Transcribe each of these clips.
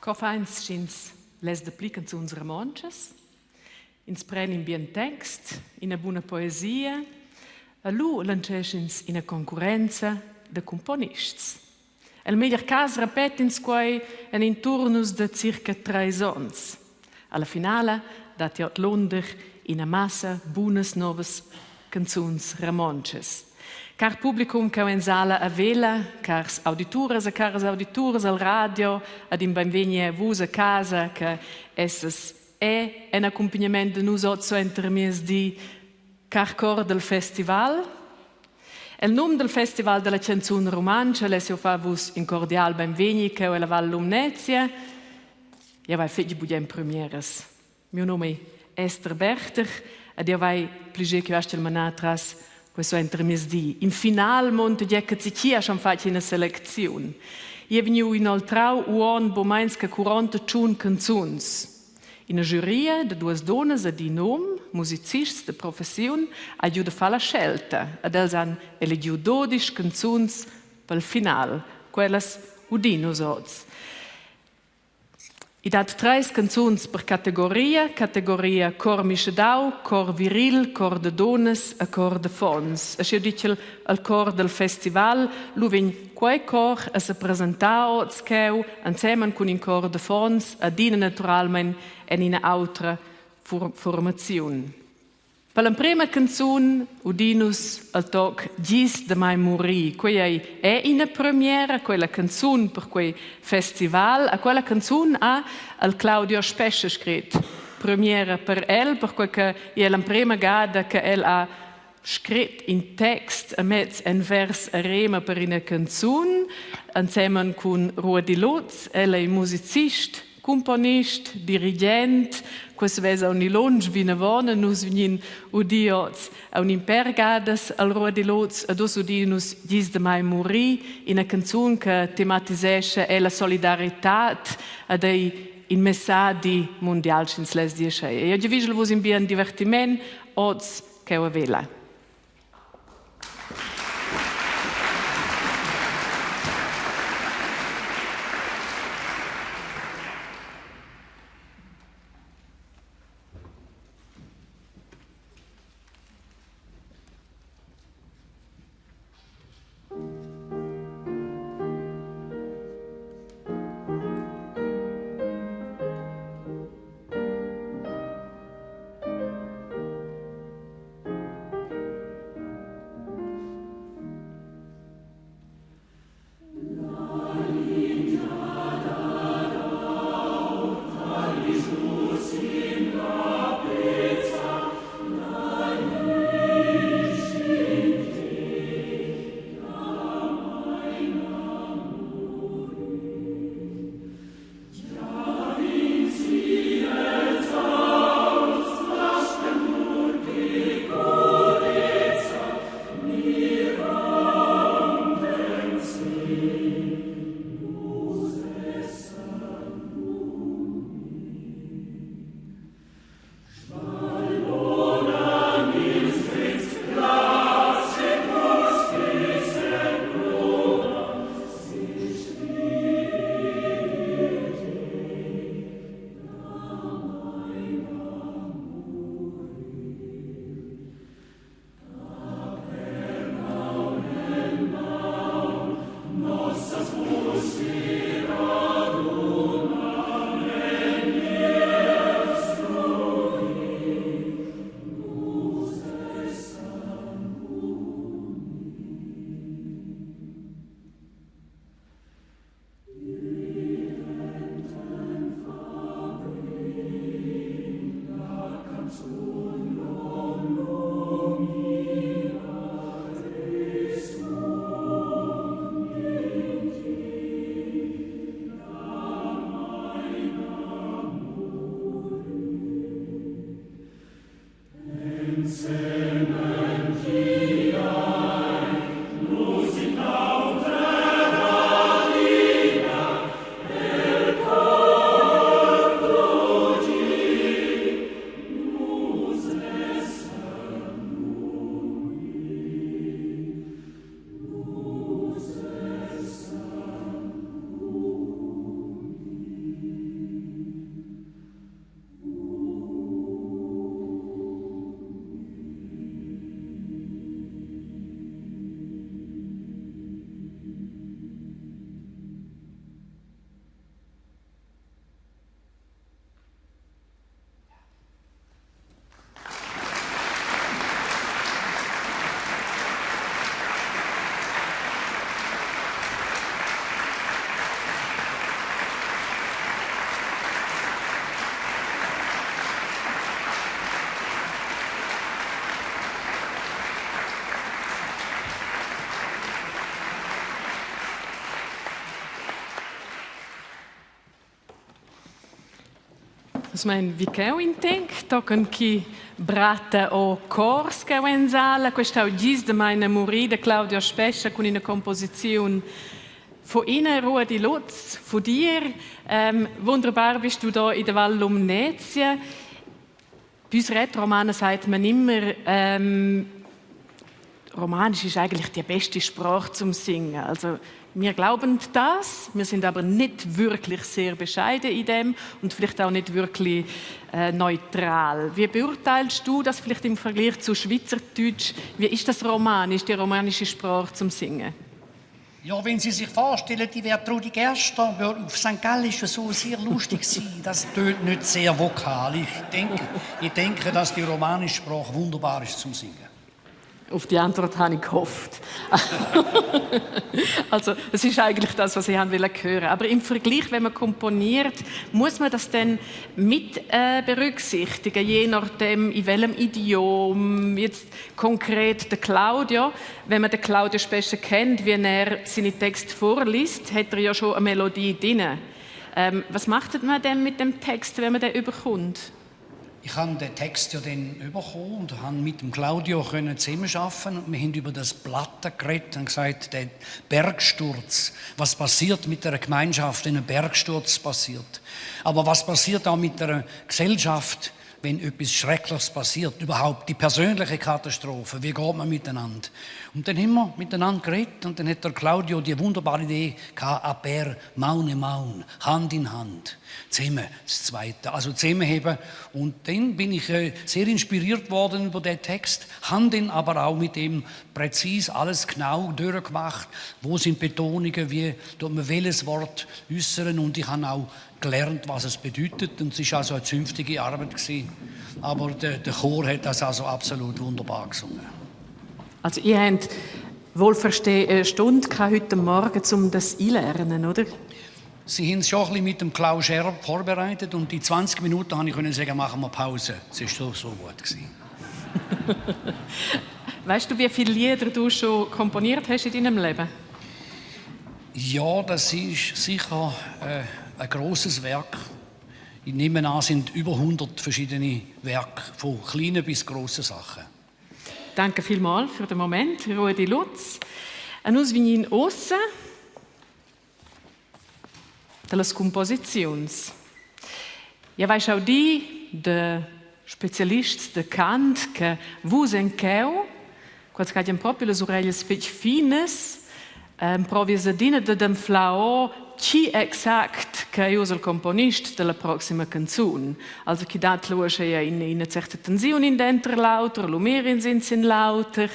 Cofains schins les deplican zu unsere Monches, ins prenin bien text, in una buona poesia, a lu lanceschins in a concorrenza de componists. El meglio cas repetins quai en in turnus de circa 3 ans. Alla finale dat jot Londer in a massa buonas novas canzuns ramonches. Car publicum che in sala a vela, cars audituras e caras audituras al radio, ad in benvenie vus a casa, che esses è un accompagnamento de nus otso intermies di car cor del festival. Il nome del festival della canzone romancia, le si fa vus in cordial benveni, che è la Val Lumnezia. Io vai figli budem premieres. Mio nome è Esther Berchter, ed io vai pliger che vastel manatras questo intermies di. In final monte di che si schon fatto una selezione. Io veniu inoltrau uon bomains che 41 canzuns. In una giuria de 2 donne di nome, musicisti de professione, aiuta a fare la scelta. Ed els han elegiu 12 canzuns pel final, quelles udino soz. I dat 3 canzuns per categoria cor mischedau, cor viril, cor de dones e cor de fons. E io dice al cor del festival, lu vegn quei cor a se presentao zcheu, insieme con in cor de fons, a dina naturalmente in una altra formazione. Per la prima canzone, udinus al toc Gis de mai morì, quella è una premiera, quella canzone per quel festival, e quella canzone ha al Claudio Spesce scritto. Premiera per el, per quel che è la prima gada che el ha scritto in text, a mezz en vers a rema per una canzone, insieme con Rudi Lutz, el è musicista, componist, dirigent, questo vesa un ilonge vina vona, nus vinin udiots a un impergadas al Rudi Lutz, ed us udinus Gis de mai morì, in una canzone che tematisesce la solidarietà ed in messadi mondial cins les diesche. E io givisel vos in bien divertiment, oz che o vela. vi che intink, toccano chi bratta o cors che in sala, questo è gis de meine Muri de Claudio Spescia con una composizione von Ihnen, Ruedi Lutz, von dir. Wunderbar bist du da in der Val Lumnezia. Bei uns Rätoromanen sagt man immer, Romanisch ist eigentlich die beste Sprache zum Singen. Also wir glauben das, wir sind aber nicht wirklich sehr bescheiden in dem und vielleicht auch nicht wirklich neutral. Wie beurteilst du das vielleicht im Vergleich zu Schweizerdeutsch? Wie ist das Romanisch, die romanische Sprache zum Singen? Ja, wenn Sie sich vorstellen, die Trudi Gerster würde auf St. Gallen so sehr lustig sein. Das tönt nicht sehr vokal. Ich denke, dass die romanische Sprache wunderbar ist zum Singen. Auf die Antwort habe ich gehofft. Also, es ist eigentlich das, was ich hören wollte. Aber im Vergleich, wenn man komponiert, muss man das dann mit berücksichtigen, je nachdem, in welchem Idiom. Jetzt konkret der Claudio, wenn man den Claudio Spescia kennt, wie er seine Texte vorliest, hat er ja schon eine Melodie drin. Was macht man denn mit dem Text, wenn man den überkommt? Ich habe den Text ja dann bekommen und habe mit dem Claudio zusammenarbeiten. Und wir haben über das Blatt geredet und gesagt, der Bergsturz, was passiert mit einer Gemeinschaft, wenn ein Bergsturz passiert. Aber was passiert auch mit einer Gesellschaft, wenn etwas Schreckliches passiert? Überhaupt die persönliche Katastrophe, wie geht man miteinander? Und dann haben wir miteinander geredet und dann hat der Claudio die wunderbare Idee gehabt, Aper, Maune, Maun, Hand in Hand, zusammen, das Zweite, also zusammenheben. Und dann bin ich sehr inspiriert worden über den Text, habe dann aber auch mit dem präzis alles genau durchgemacht, wo sind Betonungen, wie tut man welches Wort äußern und ich habe auch gelernt, was es bedeutet und es war also eine zünftige Arbeit gewesen. Aber der Chor hat das also absolut wunderbar gesungen. Also ihr habt wohl eine Stunde heute Morgen, um das einzulernen, oder? Sie haben es schon ein bisschen mit dem Klaus Scherb vorbereitet und die 20 Minuten konnte ich sagen, machen wir Pause. Es war so gut gewesen. Weißt du, wie viele Lieder du schon komponiert hast in deinem Leben? Ja, das ist sicher ein grosses Werk. Ich nehme an, es sind über 100 verschiedene Werke, von kleinen bis grossen Sachen. Danke vielmals für den Moment, Ruedi Lutz. A nus vignin ossa delle composizioni. Ja, weißt auch die, der Spezialist, der Kant, che vus en cheu, quando cadiam proprio le orelhas fines, provisadina de dem flao, chi exact che io sono il componista della prossima canzone. Also chi dat luce ja in una certa tensione in dentro lauter, lumerin sind in lauter,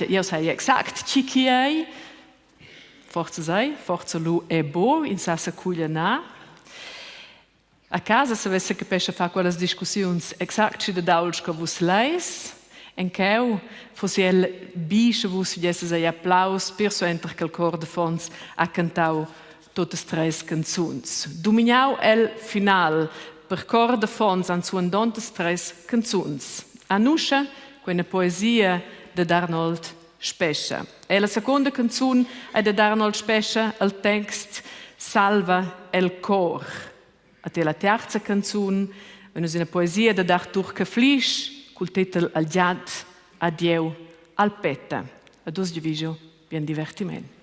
io sai exact chi è, forza lu è bo, in sassa cugliana. A casa se avesse capisce fare quelle discussioni exact ci da daulsch che vos leis, en cheu fosse el bische vos fiesse ai applaus per so enter quel cor de fons a cantau totes tres canzuns. Dominau el final per cor de fons an suon dontes tres canzuns. Anuscia, quella poesia de Arnold Spescia. E la seconda canzun è de Arnold Spescia, il text Salva el cor. A te la terza canzun, wenn es una poesia de Artur Caflisch, col titolo Al Giad, Adieu, al Petta. A dos diviso, bien divertimento.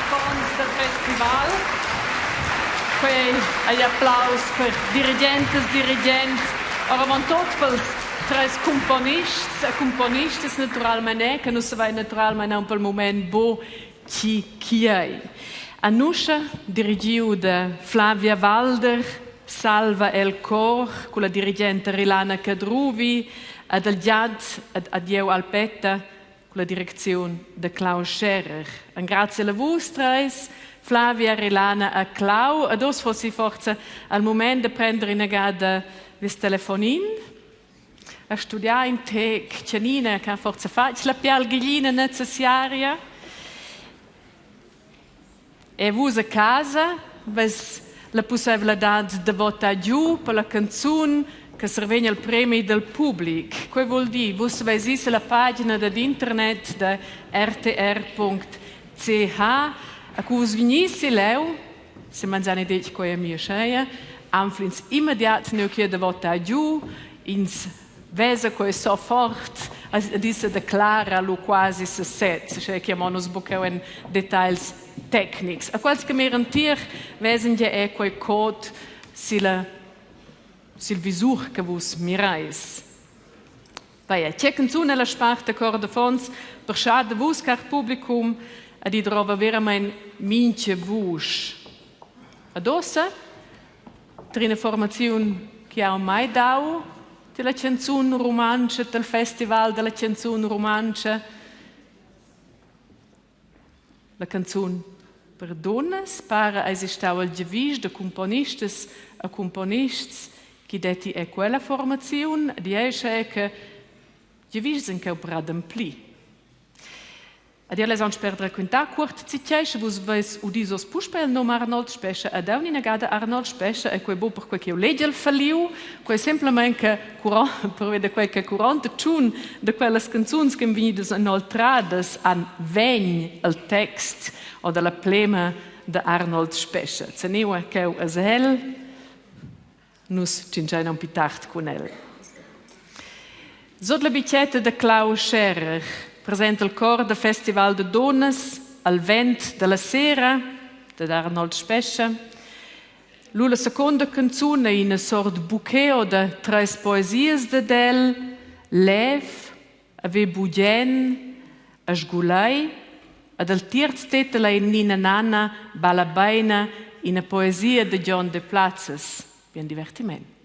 fons del festival. Quei applaus per dirigentes. Ora van tot pels tres componistes naturalmente, che non si va naturalmente un pel moment bo chi è. Anuscia dirigiu da Flavia Walder, salva el cor, con la dirigente Rilana Cadruvi, ad al Giad, ad Dieu Alpetta, con la direzione di Klaus Scherer. Un grazie alla vostra, Flavia, Rilana e Clau. Ad os fossi forza al momento di prendere in agada il telefonin, a studiare in tec, Cianina, che forza faccia la pialghina necessaria. E voi a casa, avete la possibilità di votare giù per la canzone che serve al premio del pubblico. Questo vuol dire, voi avete la pagina dell'internet di rtr.ch, a cui vi venisse leu, se mangiate detto che è mia scelta, anflins immediat ne che de votare giù, ins vesa che sofort disse declara lo quasi se set, cioè chiamano sbocca in dettagli tecnici. A qualche merantir vesen ja è quel code sil visur che vos mirais. Vai, c'è canzone la sparte cor de fons per schade vos car publicum a di trova veramente mince vus. Adossa trina formazione che ha mai dau della canzone romancia del festival della canzone romancia la canzone per donnes para esistau al gevis de componistes a componists che detti è quella formazione di esce che gevis in che operaden pli. Ad ihr lesant perdere quinta curt citesce vos veis udisos puspel no Arnold Spesche ad un inagada Arnold Spesche e quei bo per quei che legel falliu quei semplicemente curant per vedere quei che curante tun de quelles canzuns che venidas inoltrades an vegn al text o della plema de Arnold Spesche. Ceneu che asel nus cingein un pitart con el. Zod la bicetta de Klaus Scherer presenta il cor del Festival de Donnes al vent della sera di Arnold Spesche. La seconda canzone in una sorta bouquet de tres poesies de del, Lev, Ave Budgen, a Sgulei, ed il terzo titolo in Nina Nana, Balabaina, in una poesia di John de Platzes. Bien divertimento.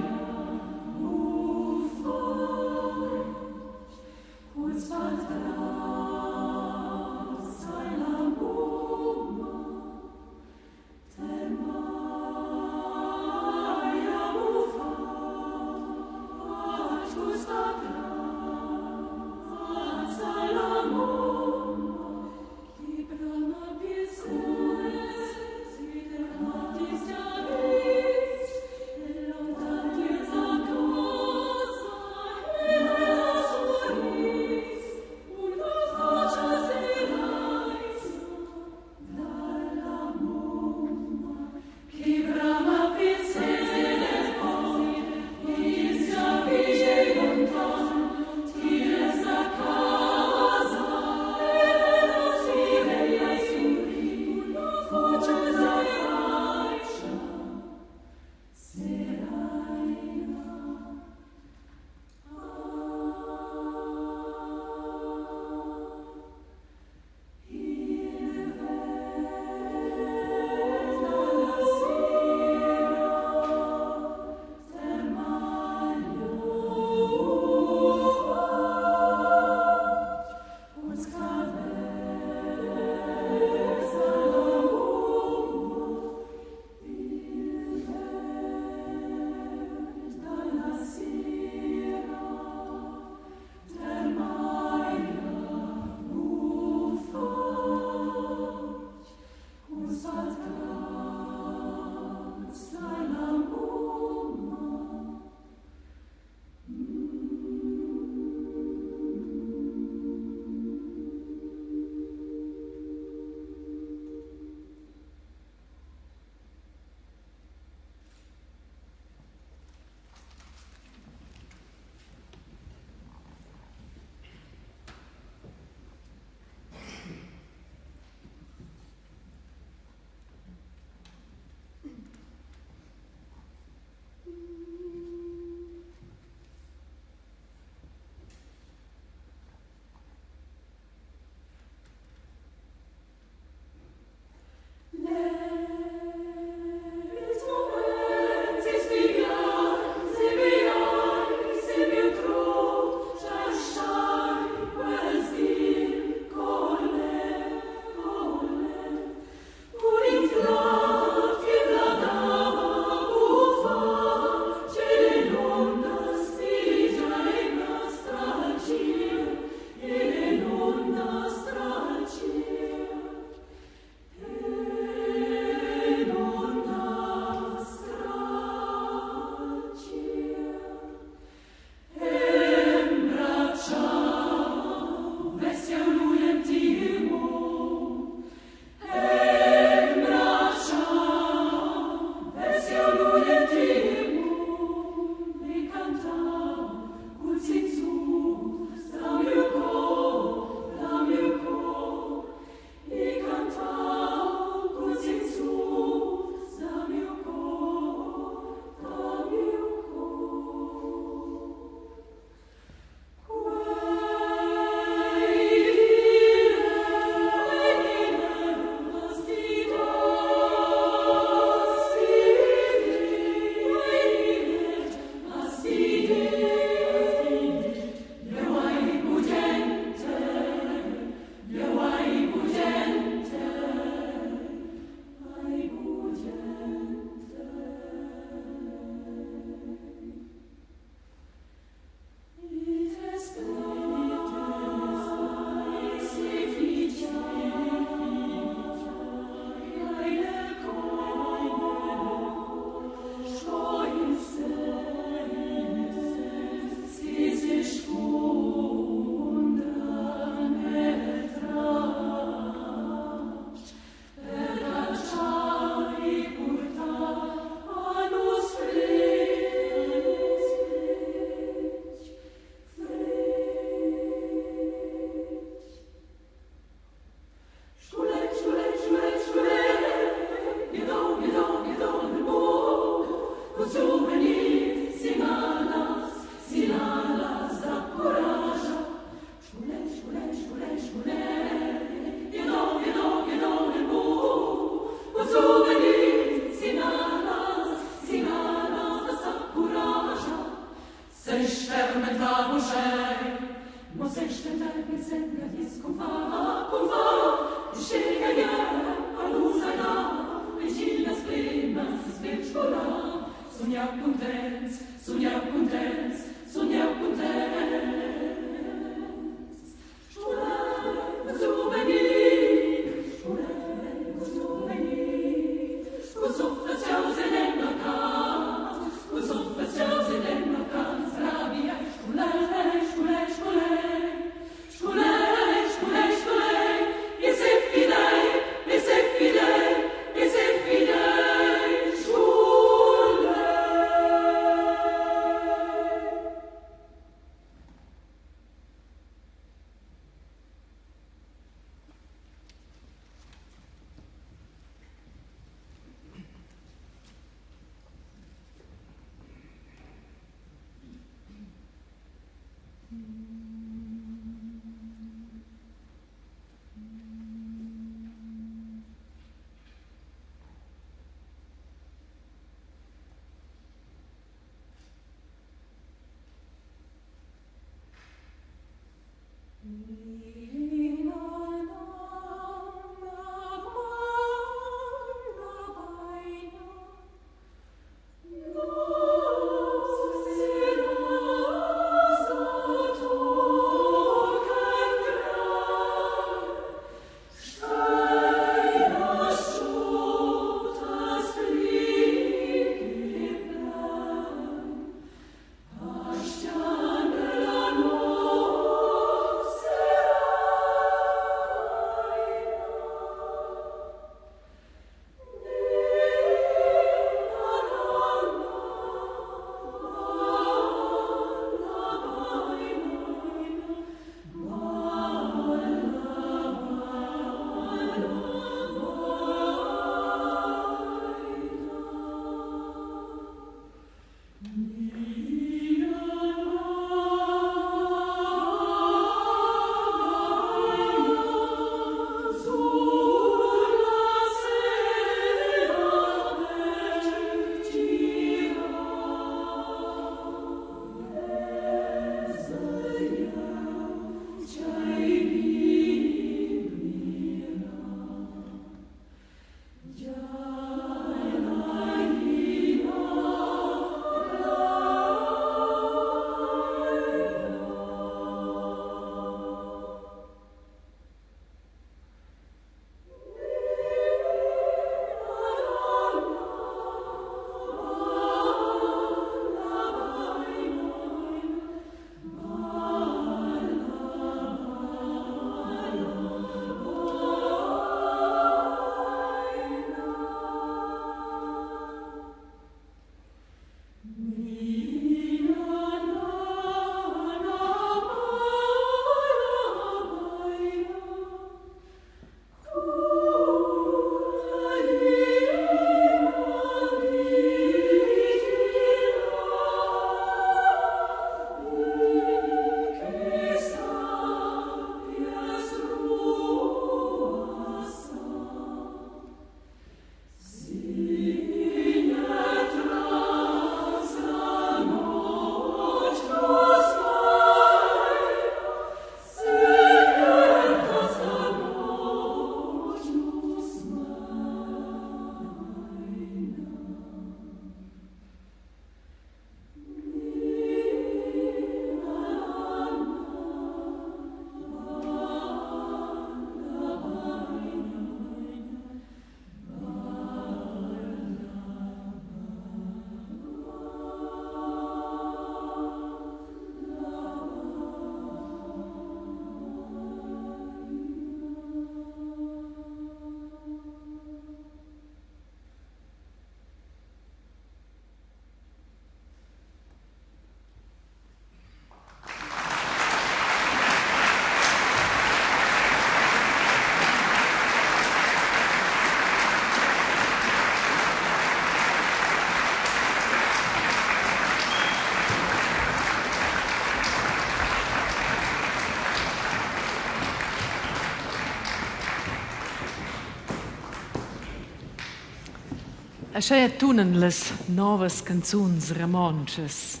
Așa tunen les novas canzuns romanches.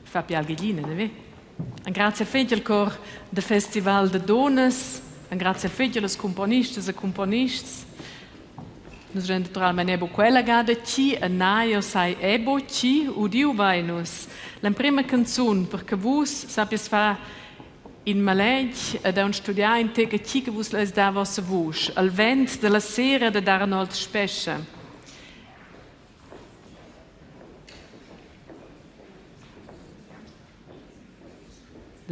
Fa pial gallina, ne ve? Un grazie al cor del Festival de Donas, un grazie alle componistas e componists. Nus rende naturalmente ebo quella gada ci a naio sai ebo ci udiu vainus. La prima canzone perché vus sapies fa in maleg ed un studiar in te che ci che vus les da vossa vush. Al vent della sera de Arnold Spescia.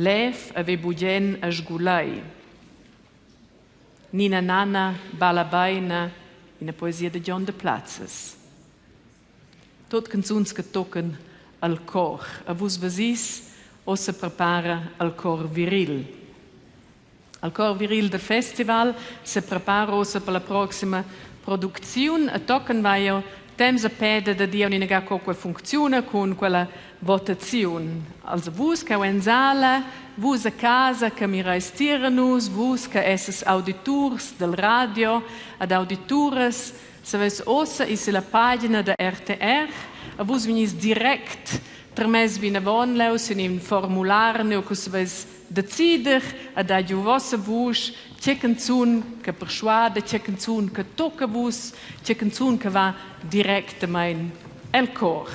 Lev ave bugen a sgulai. Nina Nana Balabaina in a poesia de John de Platzes. Tot canzuns che toquen al cor. A vus vasis o se prepara al cor viril. Al cor viril del festival se prepara ossa per la prossima produzione e toquen vaio temps a pede da dia un'inega qualche funziona con quella votazione. Also vus che in sala, vus a casa che mi restiranus, vus che esses auditors del radio ad auditores, se ves ossa is la pagina da RTR, a vus venis direct tramés vina vonleus in un formular neo che se ves decider a da giu vossa vus c'è canzun che persuade, c'è canzun che tocca vus, c'è canzun che va direttamente al cor.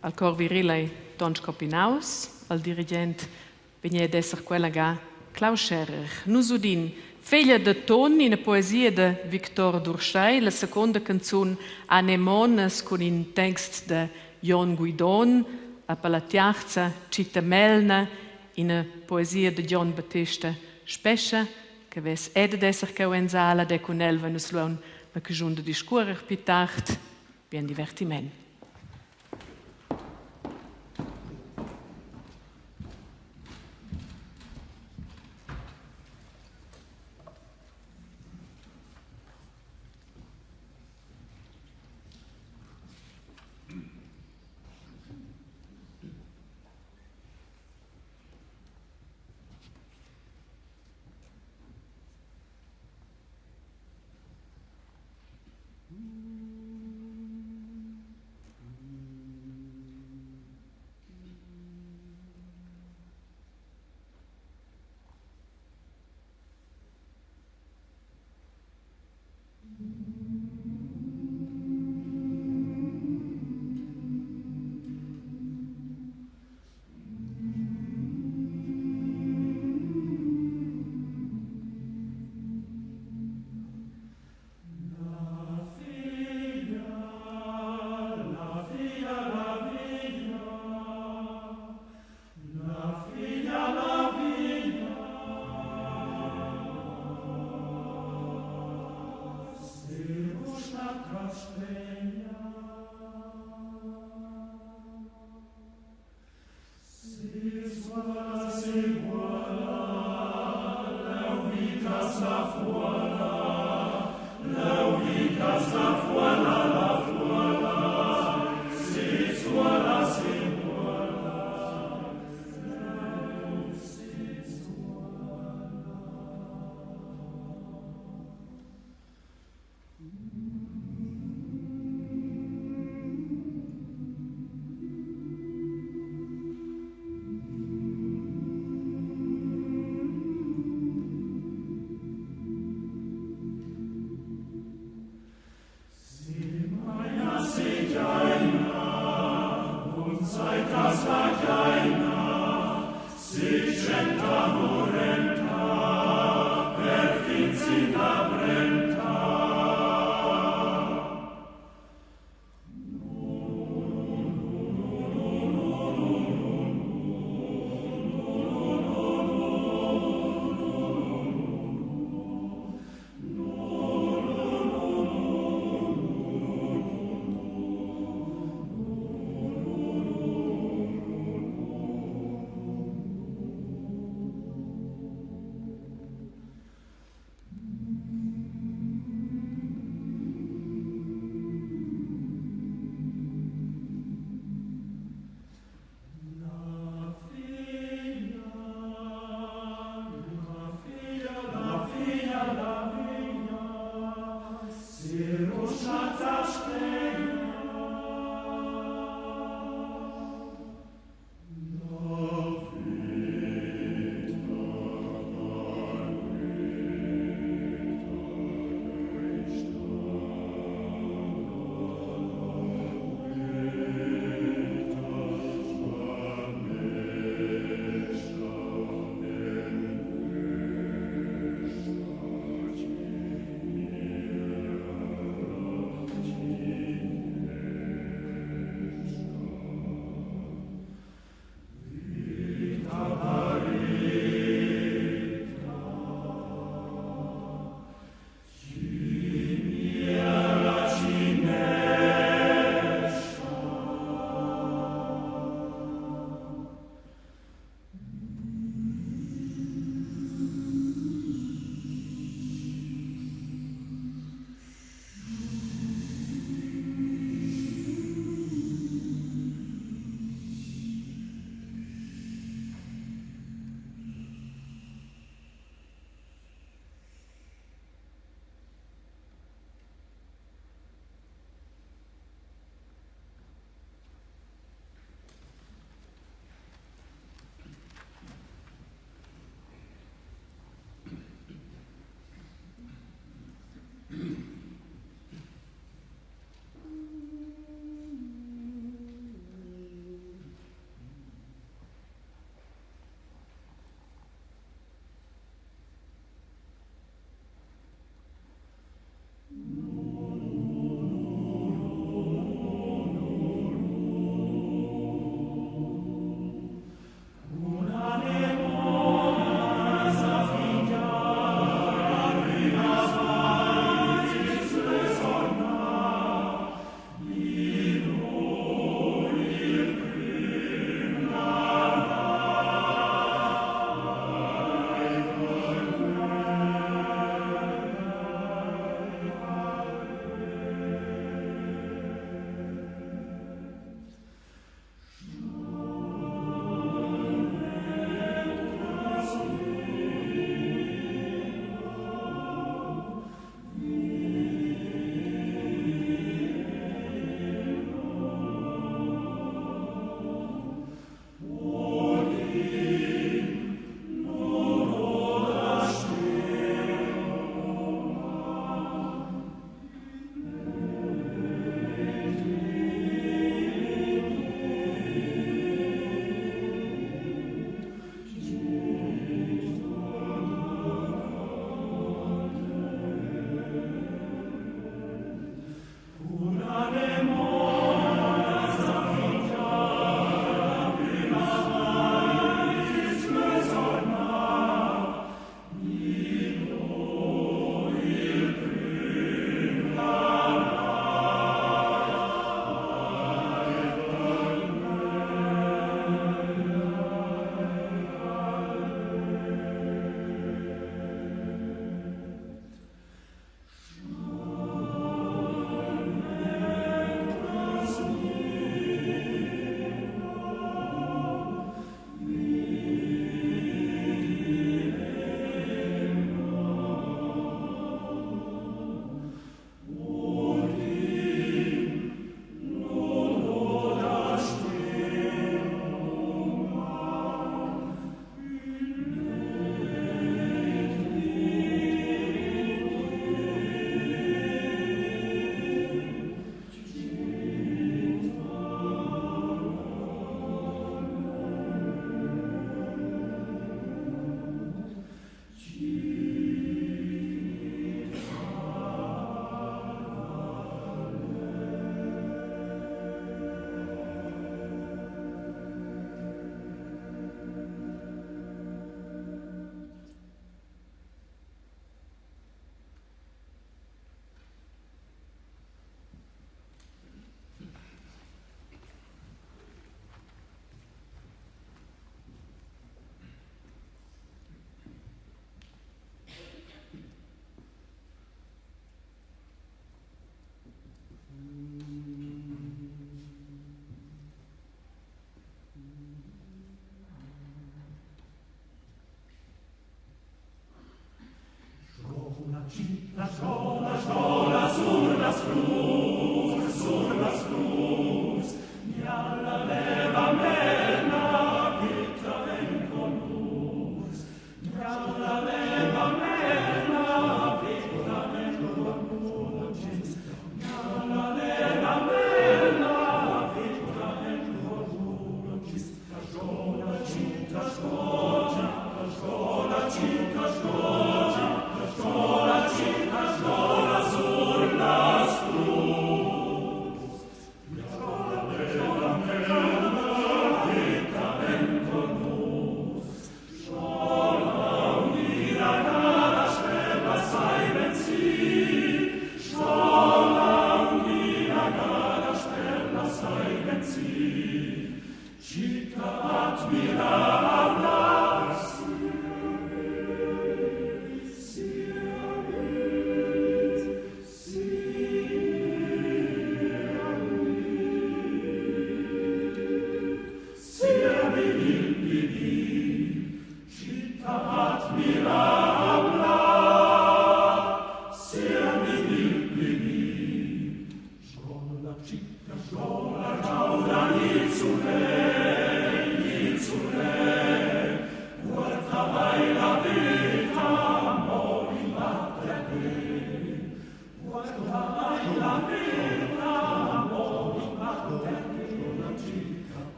Al cor virile Don Scopinaus, al dirigent vegna d'esser quella ga Klaus Scherer. Nus udin figlia de ton in a poesia de Victor Durschay, la seconda canzun Anemones con in text de Jon Guidon, a Palatiarza Citta Melna in a poesia de John Battista Spescia, che ves ed d'esser cauenzala de con elva nus luon ma che giunde discurer pitart, bien divertiment.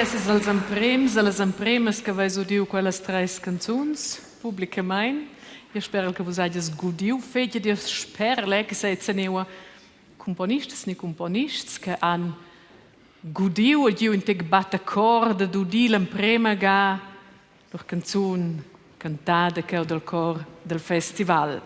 Esses als empremes che vais udiu quelles tres canzuns publicament. Io spero che vos hagis gudiu. Fede io spero che sei ceneu componistas ni componists che han gudiu e io integ batte corde d'udi l'emprema ga per canzun cantada che del cor del festival.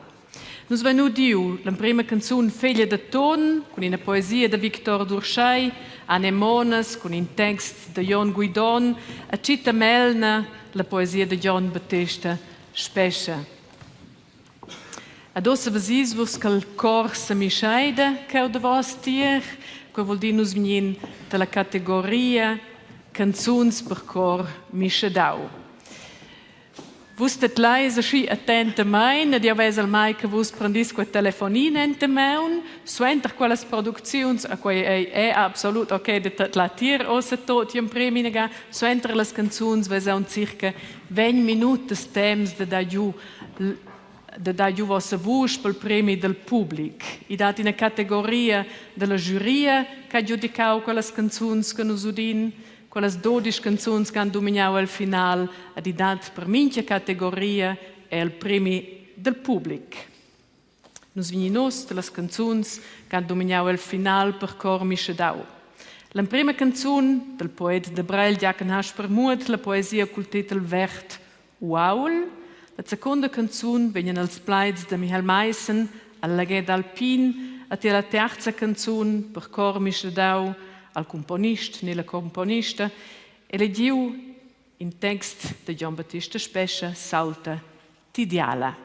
Nus venu diu l'emprema canzun Feglia de ton con una poesia de Victor Durchai, Anemones con un text de Jon Guidon, a Citta Melna la poesia de John Battista Spescia. Ad ossa vesis vos che il cor se mi scheide che de vos tier, che vuol dire nus vinin della categoria canzuns per cor mi schedau. Vus tet leise schi attente mein, di aves al mai che vus prendis quel telefonin ente meun, suenter quelles productions, a quei è absolut ok de tet la tier ossa tot jem premi nega, suenter les canzuns vesaun circa 20 minutos temps de da giù vossa voce pel premi del pubblic. I dati in categoria della giuria che ha giudicato quelle canzoni che nos udin, quelle 12 canzoni che hanno dominato il finale, ed i dati per minchia categoria è il premi del pubblic. Nos vininos delle canzoni che hanno dominato il finale per cor mischedau. La prima canzone del poeta de Breil Jacken Hasper Mut, la poesia col titolo Vert Uaul. La seconda canzone vengono als plaids de Michael Meissen, al Laghet Alpin, e la terza canzone per cor mischedau, al componist, nella componista, e le diu in text de John Battista Spescia, Salta Tidiala.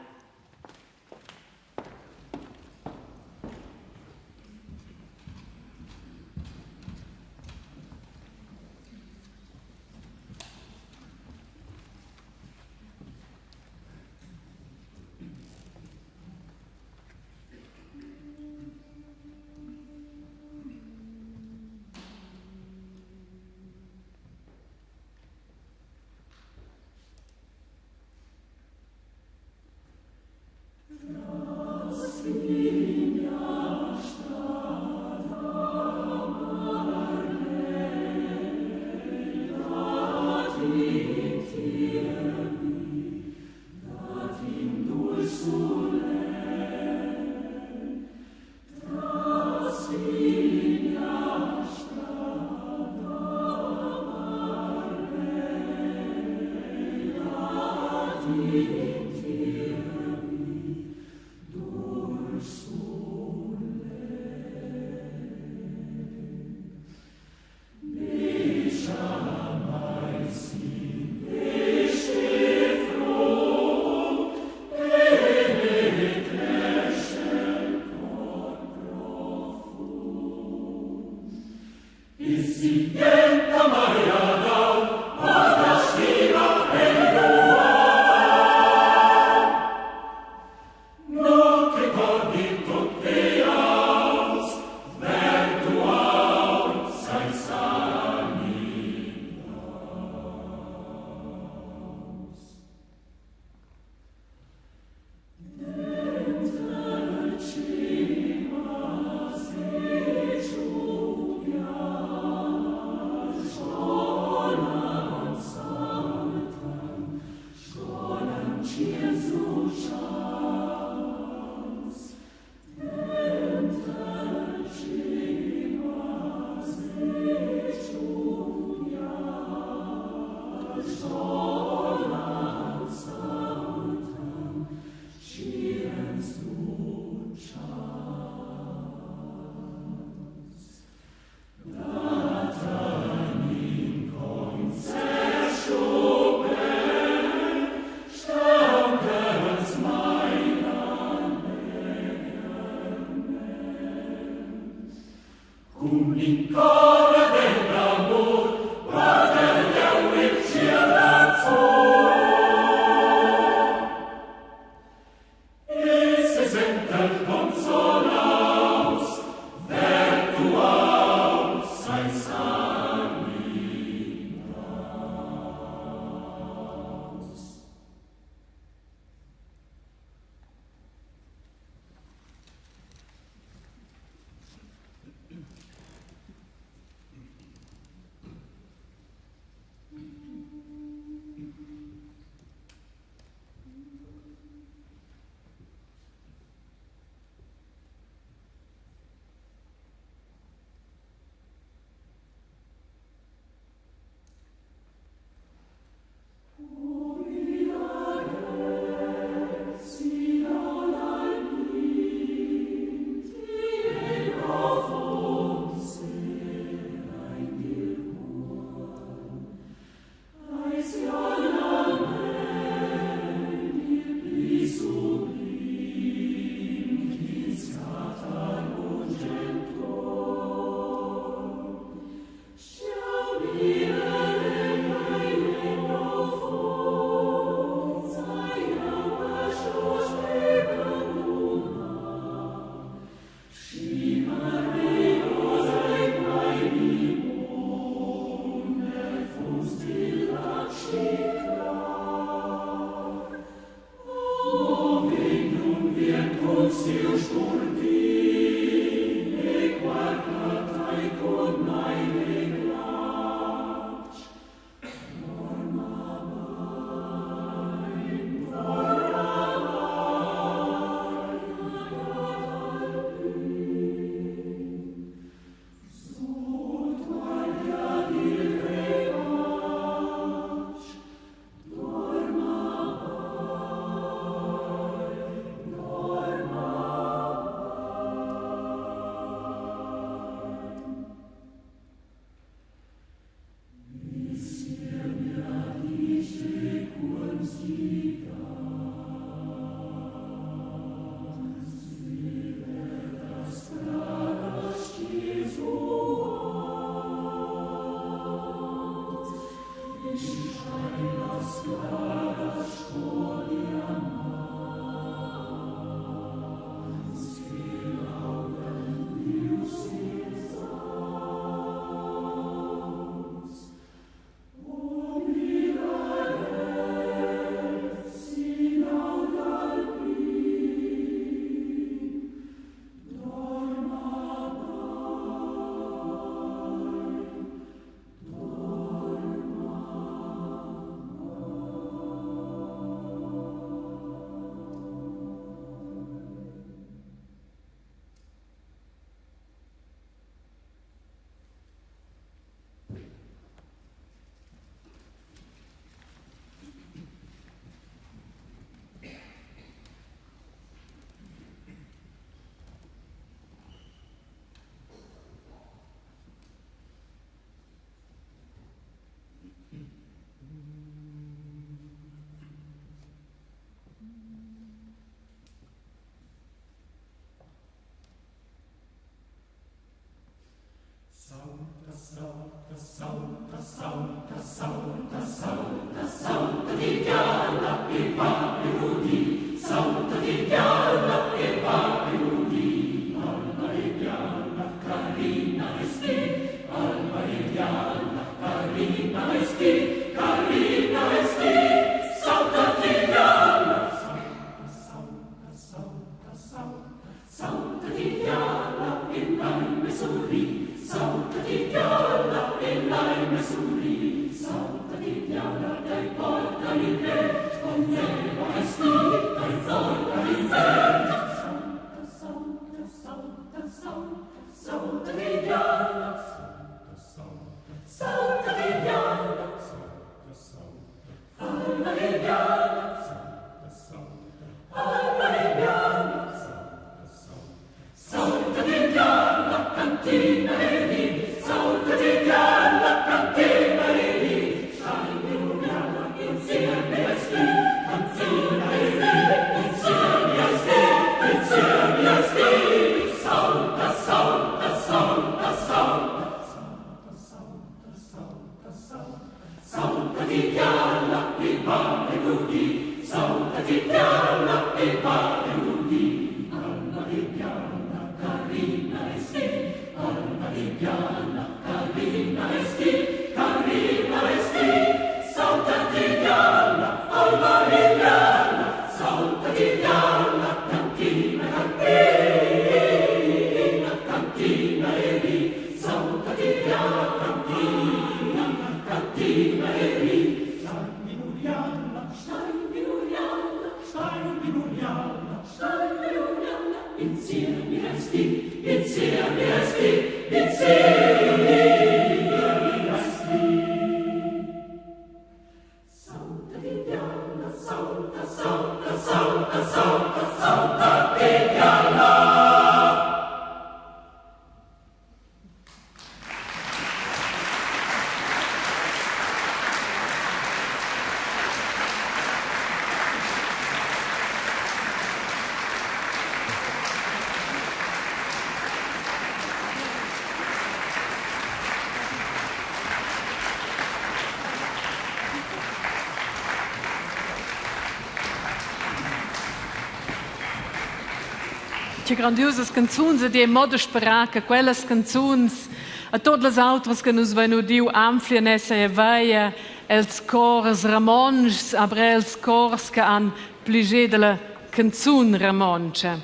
Che grandiosas canzuns e die moda speraca, quelles canzuns a tutte le altre che nos vengono diu amplia nessa e veia, els cors ramons, aber els cors che han pligé della canzun ramoncha.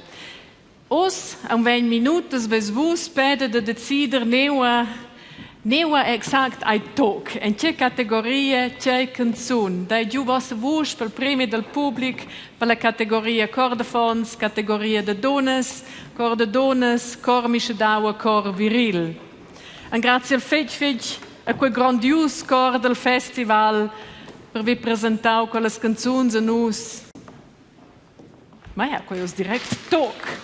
Os, un 20 minutos, ves vus pede de decider neua exact ai toc, in che categoria c'è canzun. Dai giù vostra voce per premi del pubblico, per la categoria cor de fons, categoria de donas, cor miscedaua, cor viril. E grazie al fetch a quel grandios cor del festival per vi presentare quelle canzoni a nus. Ma ja, quei us direct toc.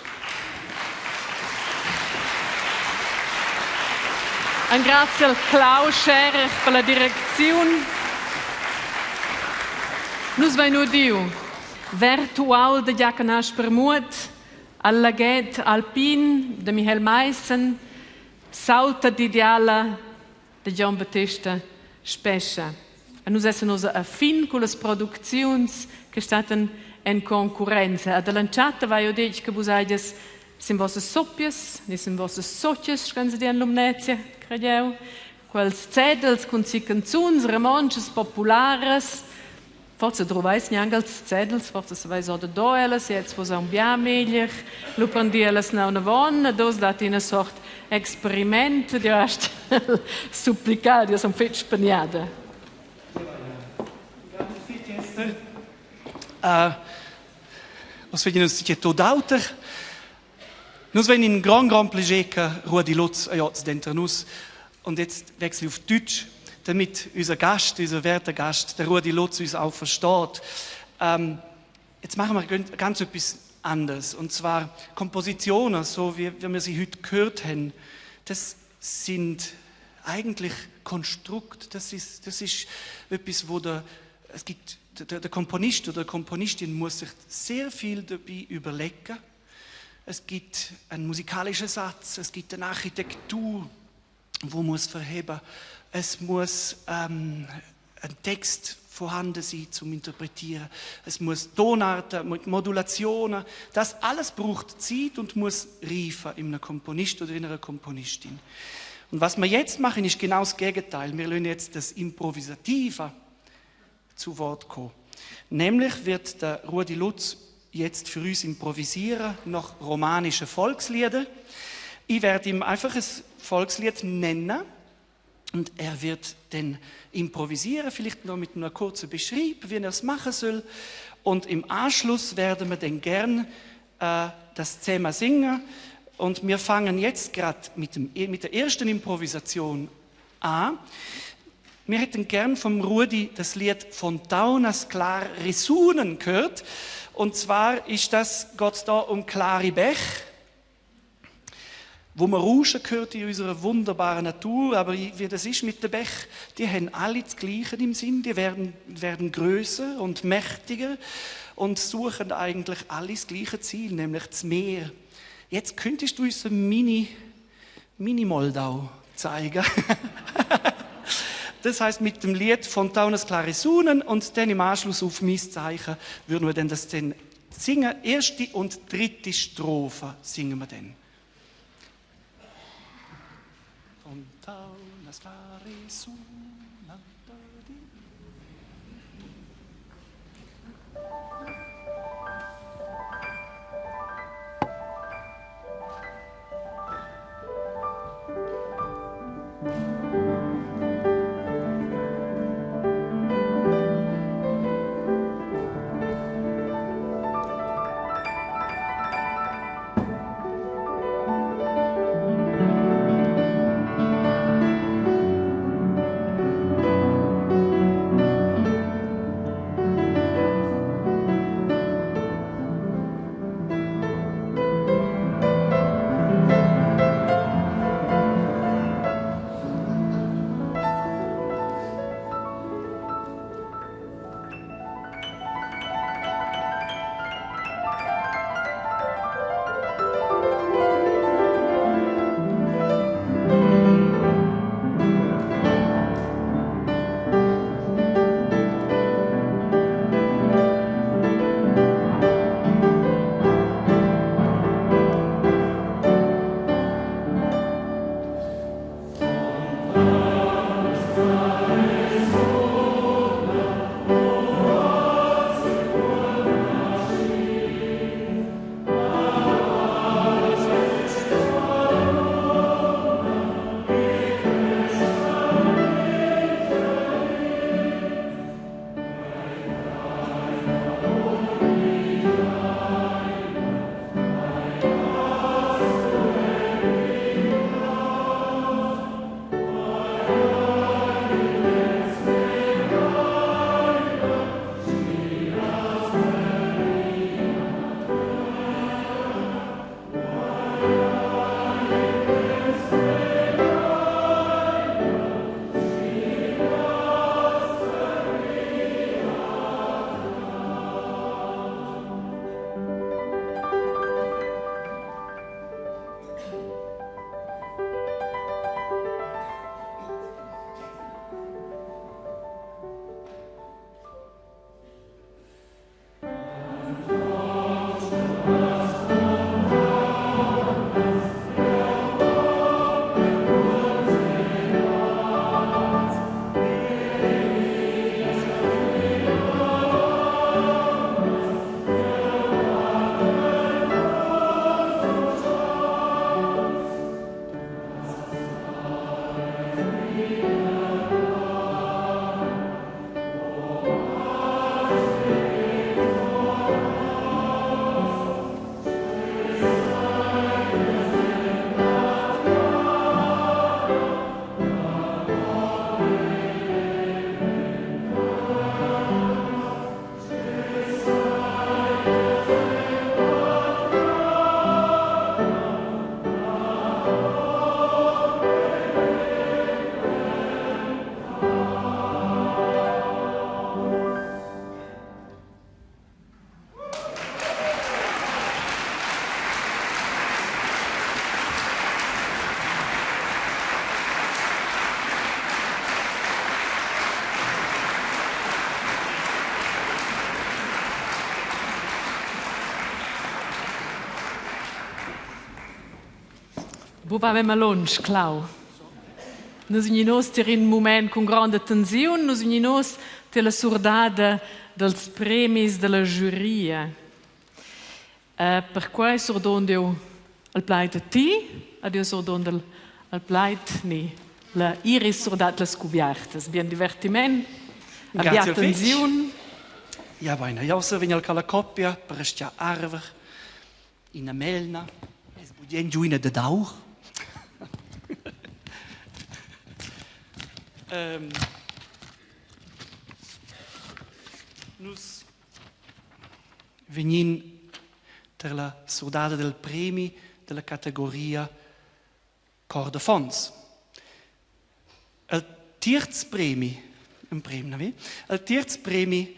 E grazie al Klaus Scherer per la direzione. Nus vai nu diu, virtual de Giaconas Permut, al Laghet Alpin de Michael Meissen, Salta d'Ideala de Gian Battista Spescia. E nus essen nos a fin con le produzioni che stanno in concorrenza. E dall'anciata vai io dic che vos aides sin vossas soppias, ni sin vossas socias, scan si di lumnezia, credevo. Quels zedels con si canzuns, ramonches populares, forse trovais neanche als zedels, forse se vais oder da elas, jetzt vos un bia meglier, lu prendi elas na una vonna, dos dat in a sort experiment, di hast supplicat, di som fet spaniada. Os vegn uns sicher tot auter. Nus wenn in grand plaisir que Rudi Lutz jetzt dentro nus und jetzt wechsle ich auf Deutsch, damit unser Gast, unser werter Gast, der Rudi Lutz uns auch versteht. Jetzt machen wir ganz etwas anderes, und zwar Kompositionen, so wie wir sie heute gehört haben, das sind eigentlich Konstrukt, das ist etwas, wo der Komponist oder die Komponistin muss sich sehr viel dabei überlegen. Es gibt einen musikalischen Satz, es gibt eine Architektur, wo muss verheben. Es muss ein Text vorhanden sein zum Interpretieren. Es muss Tonarten, Modulationen. Das alles braucht Zeit und muss reifen in einem Komponist oder in einer Komponistin. Und was wir jetzt machen, ist genau das Gegenteil. Wir lassen jetzt das Improvisative zu Wort kommen. Nämlich wird der Rudi Lutz jetzt für uns improvisieren nach romanischen Volksliedern. Ich werde ihm einfach ein Volkslied nennen und er wird dann improvisieren, vielleicht noch mit einer kurzen Beschreibung, wie er es machen soll. Und im Anschluss werden wir dann gern das Thema singen Und wir fangen jetzt gerade mit der ersten Improvisation an. Wir hätten gern vom Rudi das Lied von Taunas klar Risunen gehört. Und zwar geht es da um klare Bäche, wo man Rauschen hört in unserer wunderbaren Natur. Aber wie das ist mit den Bächen, die haben alle das Gleiche im Sinn. Die werden größer und mächtiger und suchen eigentlich alle das gleiche Ziel, nämlich das Meer. Jetzt könntest du uns ein Mini-Moldau zeigen. Das heißt mit dem Lied von Taunas klare Sunen und dann im Anschluss auf mein Zeichen würden wir dann das dann singen. Erste und dritte Strophe singen wir dann. Von Taunas klare Sunen. Wo avem a lunch, Clau? Nus igninos ter in moment con grande tensione, nus igninos ter la surdada dels premis de la giuria. Per quai sordonde al plait a ti, ad io sordonde al plait ni. La iris sordat las cuviartas. Bien divertiment, abbia tensione. Ja, bene, ja, se venja la coppia, per stia arver, in a melna, es Gehen giù in der Dauch. Nus venin per la sordata del premi della categoria Cor de Fons. Il terzo premio, il terzo premio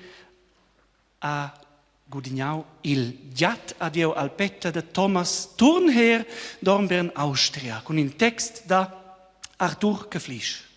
ha guadagnato il Giat Addio al Petta di Thomas Thurnherr, Dornbirn, Austria, con un testo da Arthur Keflisch.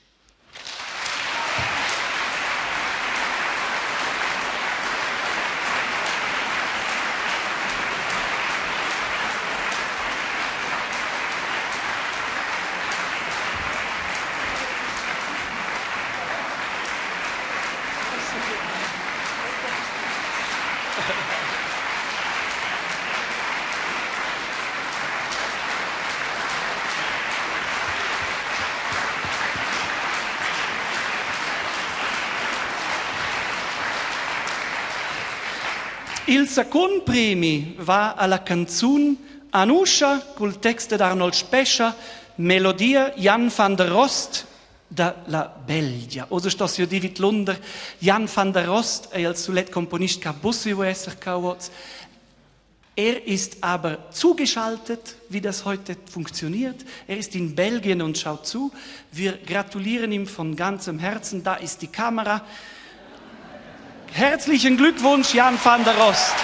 Il secondo premio va alla canzone Anusha col testo di Arnold Specher, melodia Jan van der Rost dalla Belgia. Also sto io David Lunder, Jan van der Rost è il sulet Komponist che Bussi USR Kawatz. Ist aber zugeschaltet, wie das heute funktioniert. Ist in Belgien und schaut zu. Wir gratulieren ihm von ganzem Herzen. Da ist die Kamera. Herzlichen Glückwunsch, Jan van der Rost.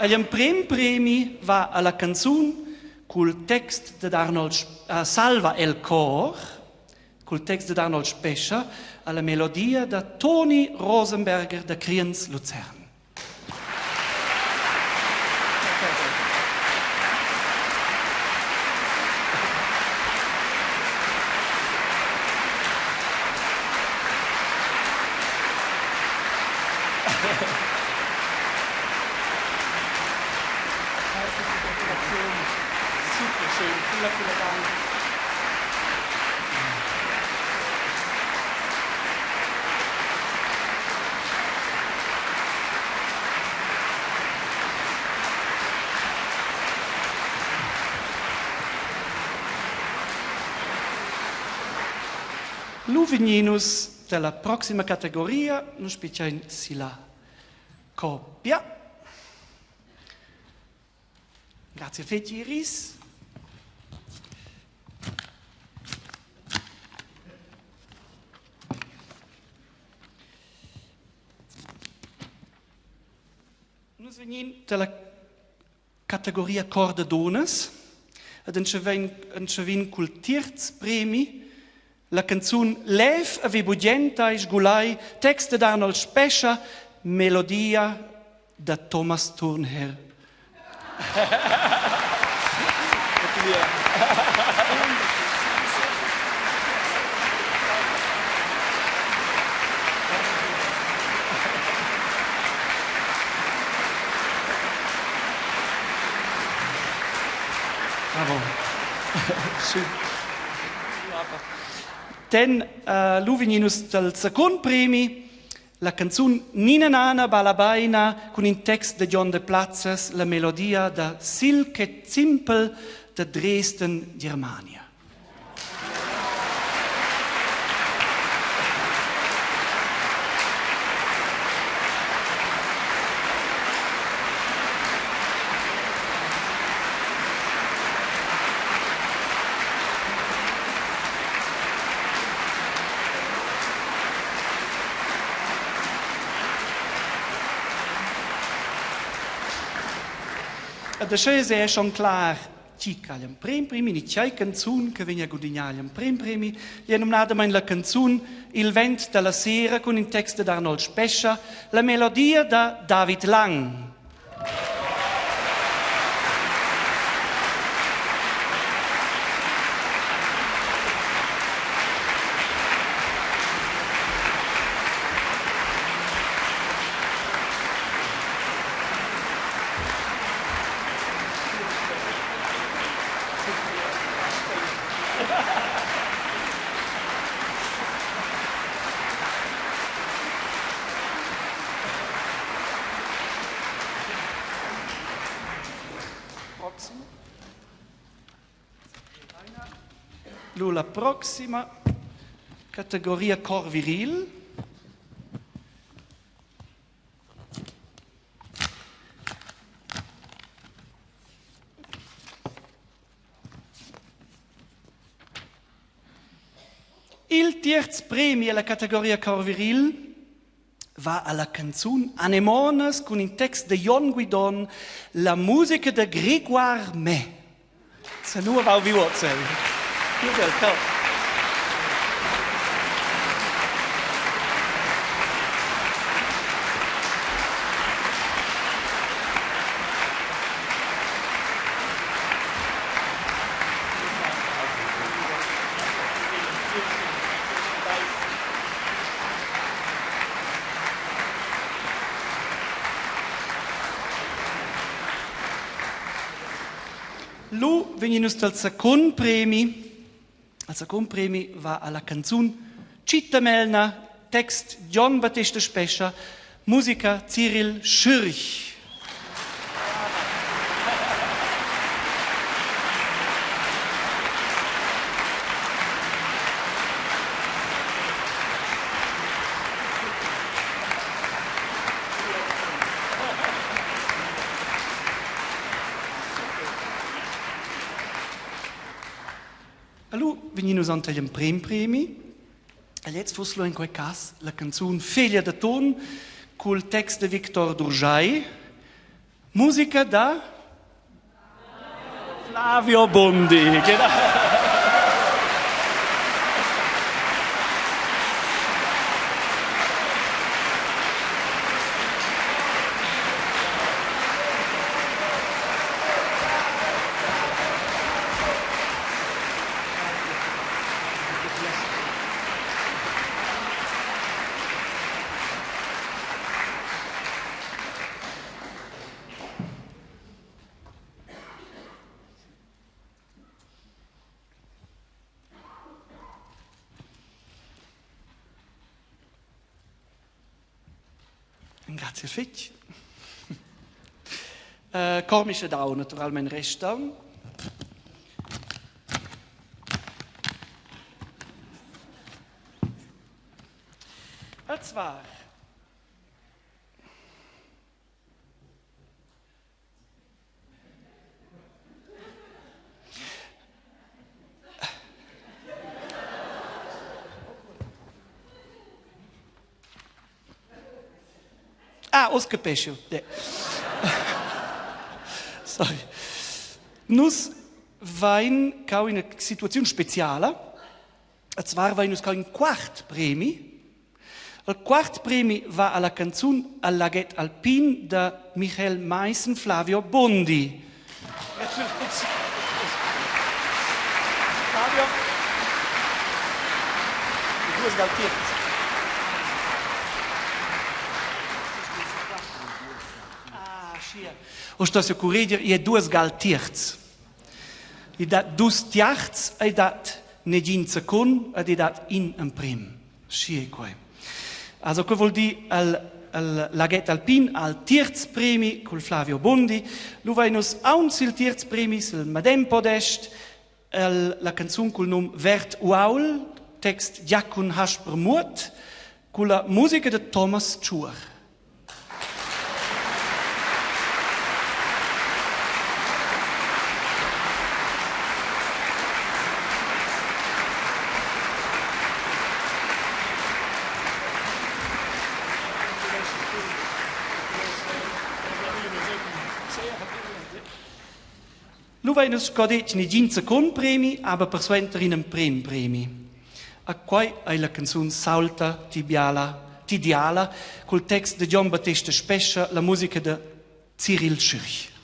Il primo premio va alla canzone col testo di Arnold Salva el Cor, col testo di Arnold Specher, alla melodia da Toni Rosenberger da Kriens Luzern. Super schön, vielen Dank. Luvininus della prossima categoria, non spicciamo la coppia. Grazie Feti Iris. Noi veniamo dalla categoria Corde Dones ed in col terzo premio la canzone Lev a Vibugenta e Sgulai, testo di Arnold Specher, melodia da Thomas Thurnherr. Bravo. Schön. Dann luvininus del secondo premio la canzone Nina Nana Balabaina con un testo di John de Platzes, la melodia da Silke Zimpel da Dresden, Germania. Da scese è schon klar, cica gli premi, ni c'è canzone che viene a guadagnare gli premi, gli è nominata la canzone Il vent della sera con il testo di Arnold Specher, la melodia da David Lang. La prossima categoria cor viril. Il terzo premio alla categoria cor viril va alla canzone Anemones con il testo di Jon Guidon, la musica di Grégoire May. Se nu va vi vuoi. Lu venimos dal secondo premio. Il secondo premio va alla canzone Citta Melna, text John Battista Spescia, musica Cyril Schürch. Allora, veniamo ante gli premi. E jetzt fossero in quel caso la canzone Figlia da Ton col testo di Victor Durjai, musica da Flavio Bondi. Grazie Fitch. Komische Dau, naturalmente resta. Und zwar Oscar Pescio. Sorry. Nus vain cau in una situazione speciale. E zwar vain nus cau in quart premi. Il quart premi va alla canzone Al laghet alpin da Michael Meissen Flavio Bondi. Flavio. Due sgaltieri. O sto se corregger, e due galtierz. I dat dus tiarz, e dat negin secund, e dat in un prim. Schie quai. Also, che vuol dire al laghet alpin, al terz premi col Flavio Bondi, lu vainus auns il terz premi, sil Madem Podest, la canzun col num Vert Uaul, text Jacun Hasper Mut, con la musica de Thomas Schur. Nu vai nus scodet ni 5 secund premi, aber per suenter in un premi. A quai è la canzone Salta Tidiala, col text di John Battista Spescia, la musica di Cyril Schürch.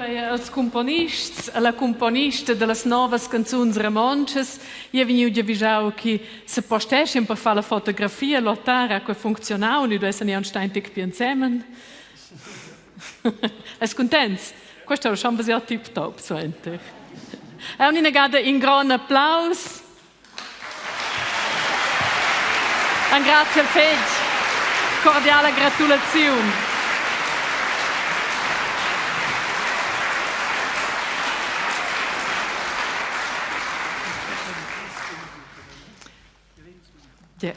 als componistas, alla componista delle nuove canzoni romances, io venivo già visto che se postesce per fare la fotografia, lottare, che funzionava, noi due siamo anständig più insieme. È contento? Questo è schon sehr tip-top, so endlich. E una gada in grande applaus. Un grazie al Fed. Cordiale gratulazione. Yeah.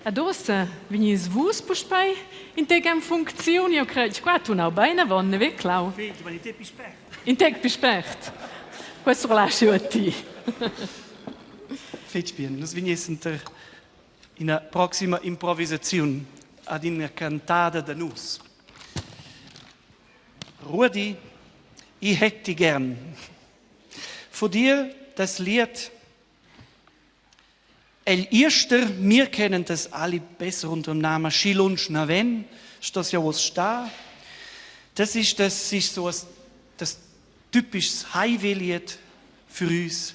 Adesso vinis vus puspei in tegam funzioni, io credo, qua tu non bene vonne ve Clau. Figlio, ma in te pispert. In teg pispert. Questo lascio a te. Figlio, noi veniamo in una prossima improvvisazione ad una cantata da nus. Rudi, ich hätte gern von dir das Lied El Erster, wir kennen das alle besser unter dem Namen Shilunch Naven, ist das ja was da. Das ist so das typisches Highway-Lied für uns.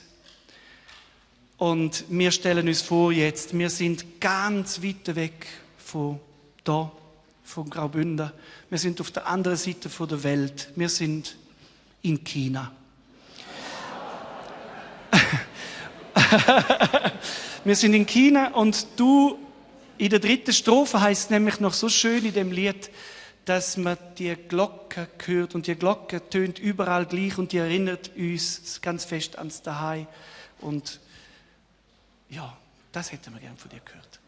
Und wir stellen uns vor jetzt, wir sind ganz weit weg von da, von Graubünden. Wir sind auf der anderen Seite der Welt. Wir sind in China. Wir sind in China und du, in der dritten Strophe heißt es nämlich noch so schön in dem Lied, dass man die Glocke hört und die Glocke tönt überall gleich und die erinnert uns ganz fest ans Daheim. Und ja, das hätten wir gern von dir gehört.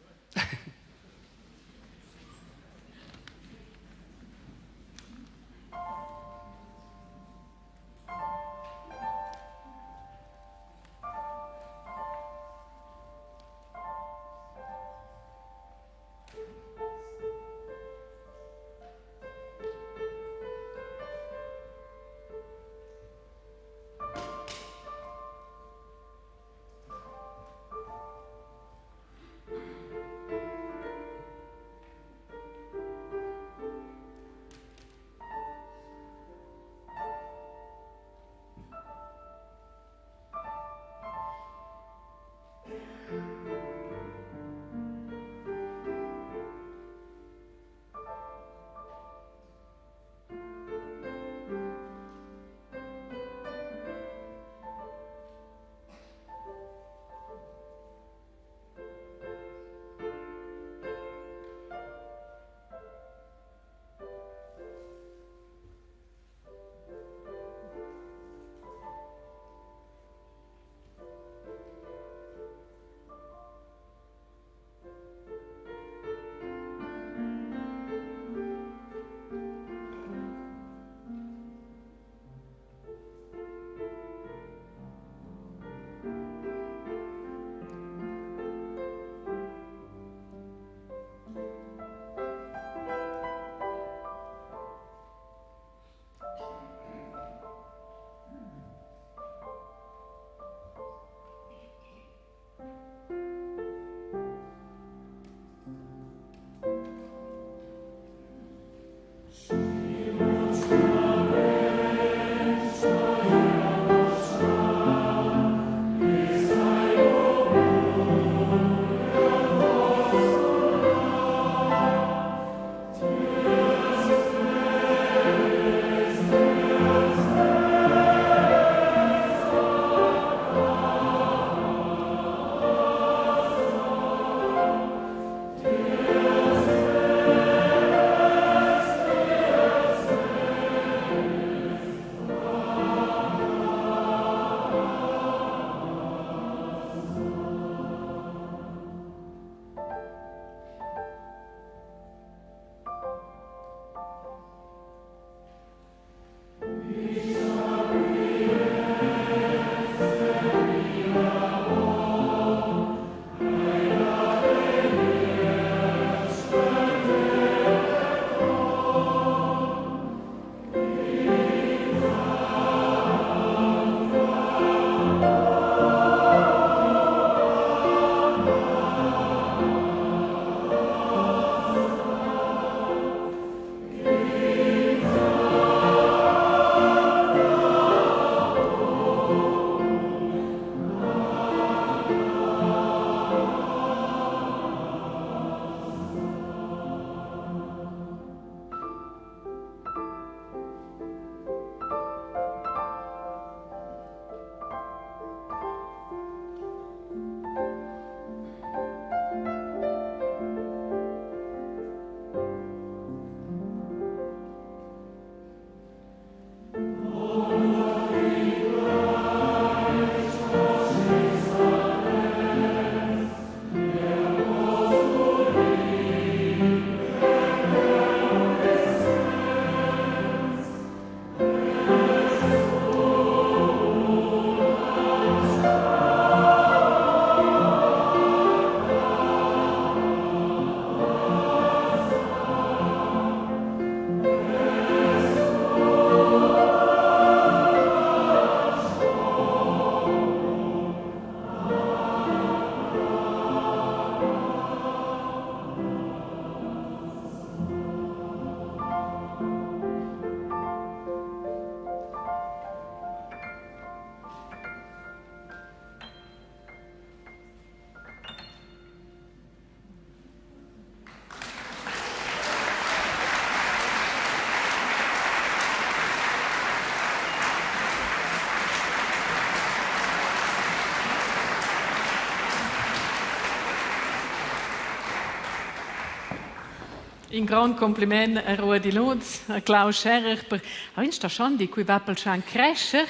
Un gran compliment a Rudi Lutz, a Klaus Scherer, per in sta schon di cui vappel schan crescer.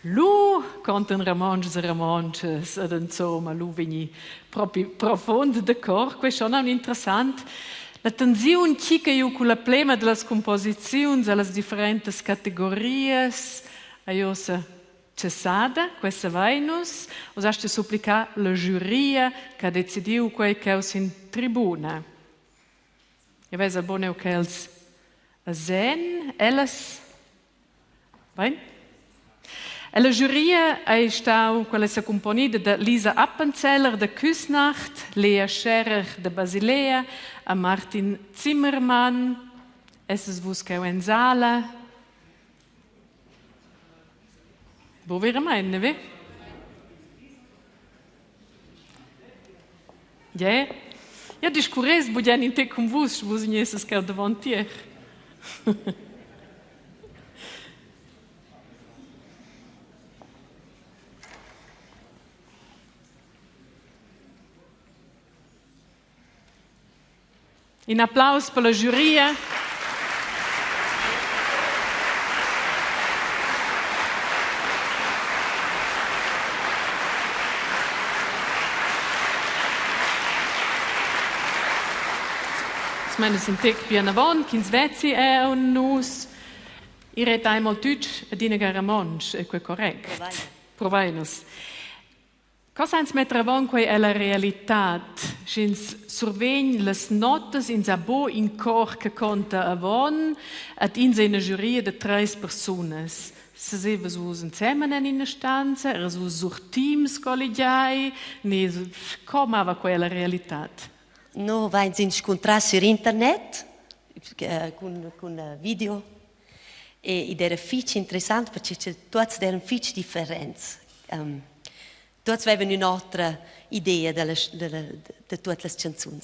Lu conten romances ed insomma lu vegni proprio profondo d'accordo, questo è un interessante. La tensione chica io con la plema delle composizioni, alle differenti categorie, a io se cessada, questa Venus, o hast supplica la giuria che ha decidiu quei che è in tribuna. E vedi buone che els a zen, elles, ben? E la giuria è stata quella si componida da Lisa Appenzeller de Küsnacht, Lea Scherer de Basilea, a Martin Zimmermann, es vus che in sala. Wo wäre meine, wie? Ja, ja, das ist kurios, wo ich nicht com vus, wo sie nicht es davant dir. Un applaus per la giuria. Ich meine, es sind dick bien avant, in Svezia è un nus. Ich rede einmal Deutsch, e dine garamonsch, è correct. Proveinus. Cosa ens mettere avant quei è la realitat? Schins survegn las notas in sabo in cor che conta avon, ad in seine giuria de 3 personas. Se se was usen zusammen in una stanza, es us sur teams collegiai, ne come va quella realitat? No, vai in scontrare su internet con video ed era fitch interessante perché tutti erano fitch differenti. Tutti avevano un'altra idea di tutte le canzoni.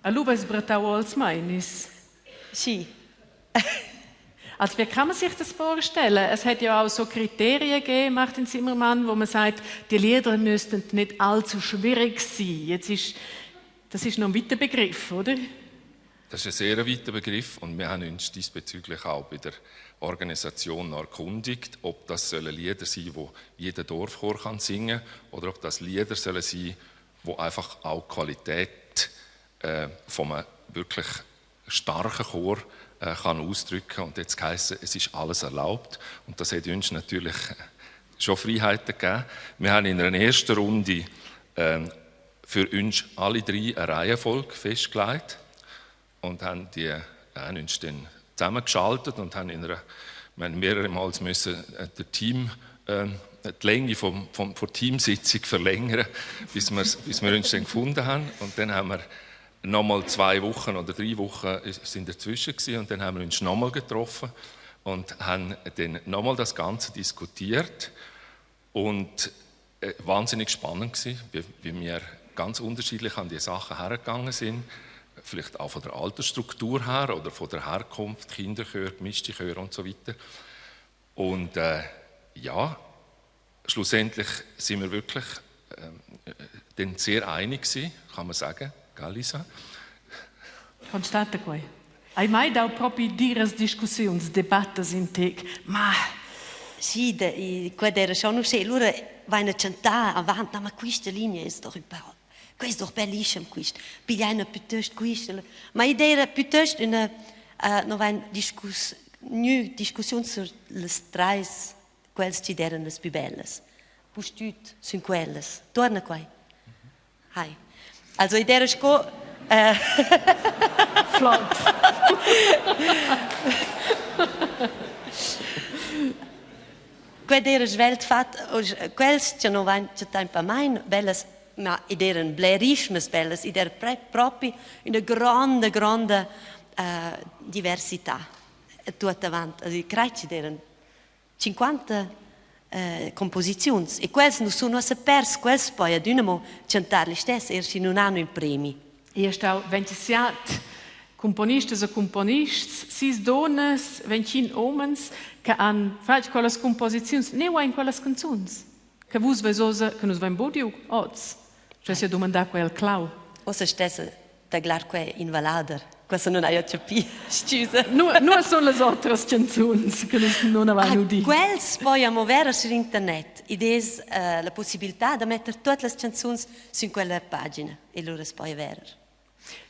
A lu was bratau als meines? Sì. Also wie kann man sich das vorstellen? Es hat ja auch so Kriterien gegeben, Martin Zimmermann, wo man sagt, die Lieder müssten nicht allzu schwierig sein. Das ist noch ein weiter Begriff, oder? Das ist ein sehr weiter Begriff und wir haben uns diesbezüglich auch bei der Organisation erkundigt, ob das Lieder sein sollen, die jeder Dorfchor kann singen kann, oder ob das Lieder sein sollen, die einfach auch die Qualität von einem wirklich starken Chor kann ausdrücken kann. Und jetzt heisst es ist alles erlaubt und das hat uns natürlich schon Freiheiten gegeben. Wir haben in einer ersten Runde für uns alle 3 eine Reihenfolge festgelegt und haben uns dann zusammengeschaltet und haben mehrere Mal müssen die Länge der Teamsitzung verlängern, bis wir uns dann gefunden haben. Und dann haben wir nochmal 2 Wochen oder 3 Wochen sind dazwischen gewesen, und dann haben wir uns nochmal getroffen und haben dann nochmal das Ganze diskutiert und wahnsinnig spannend gewesen, wie wir ganz unterschiedlich an die Sachen hergegangen sind, vielleicht auch von der Altersstruktur her oder von der Herkunft, Kinderchör, gemischte Chöre und so weiter. Und ja, schlussendlich sind wir wirklich dann sehr einig gewesen, kann man sagen, gell, Lisa? Constate qua. Hai mai dau proprio dire discussioni, debattes in tec? Ma Sì, quando era schon uscito, allora vanno a cantare avanti, ma questa linea è doch questo è doch bellissimo, questo. Pigliano piuttosto questo. Ma l'idea era piuttosto una discussione sulle 3, quelle che erano le più belle. Postut sono quelle. Torna qua. Hai. Also l'idea era flott. Quando era svelto fatto, quelle che non vanno a per me, belle, ma erano blerisme belle, era proprio una grande diversità. Tutto avanti. Also, credo che erano 50 composizioni e quelle non sono perse, quelle poi ad una cantare le stesse, erano non hanno i premi. E stau 27 componistas e componistas, 6 donnas, 25 homens, che hanno fatto quelle composizioni, non in quelle canzoni. Che voi vesosa, che nos vem bodio, oz. Cioè si domanda quel clau. O se stesse Taglar que invalader. Questo non hai capito, scusa. Non sono le altre canzoni che non avevano di. Quels poi a muovere su internet. Idees la possibilità di mettere tutte le canzoni su quella pagina. E loro poi avere.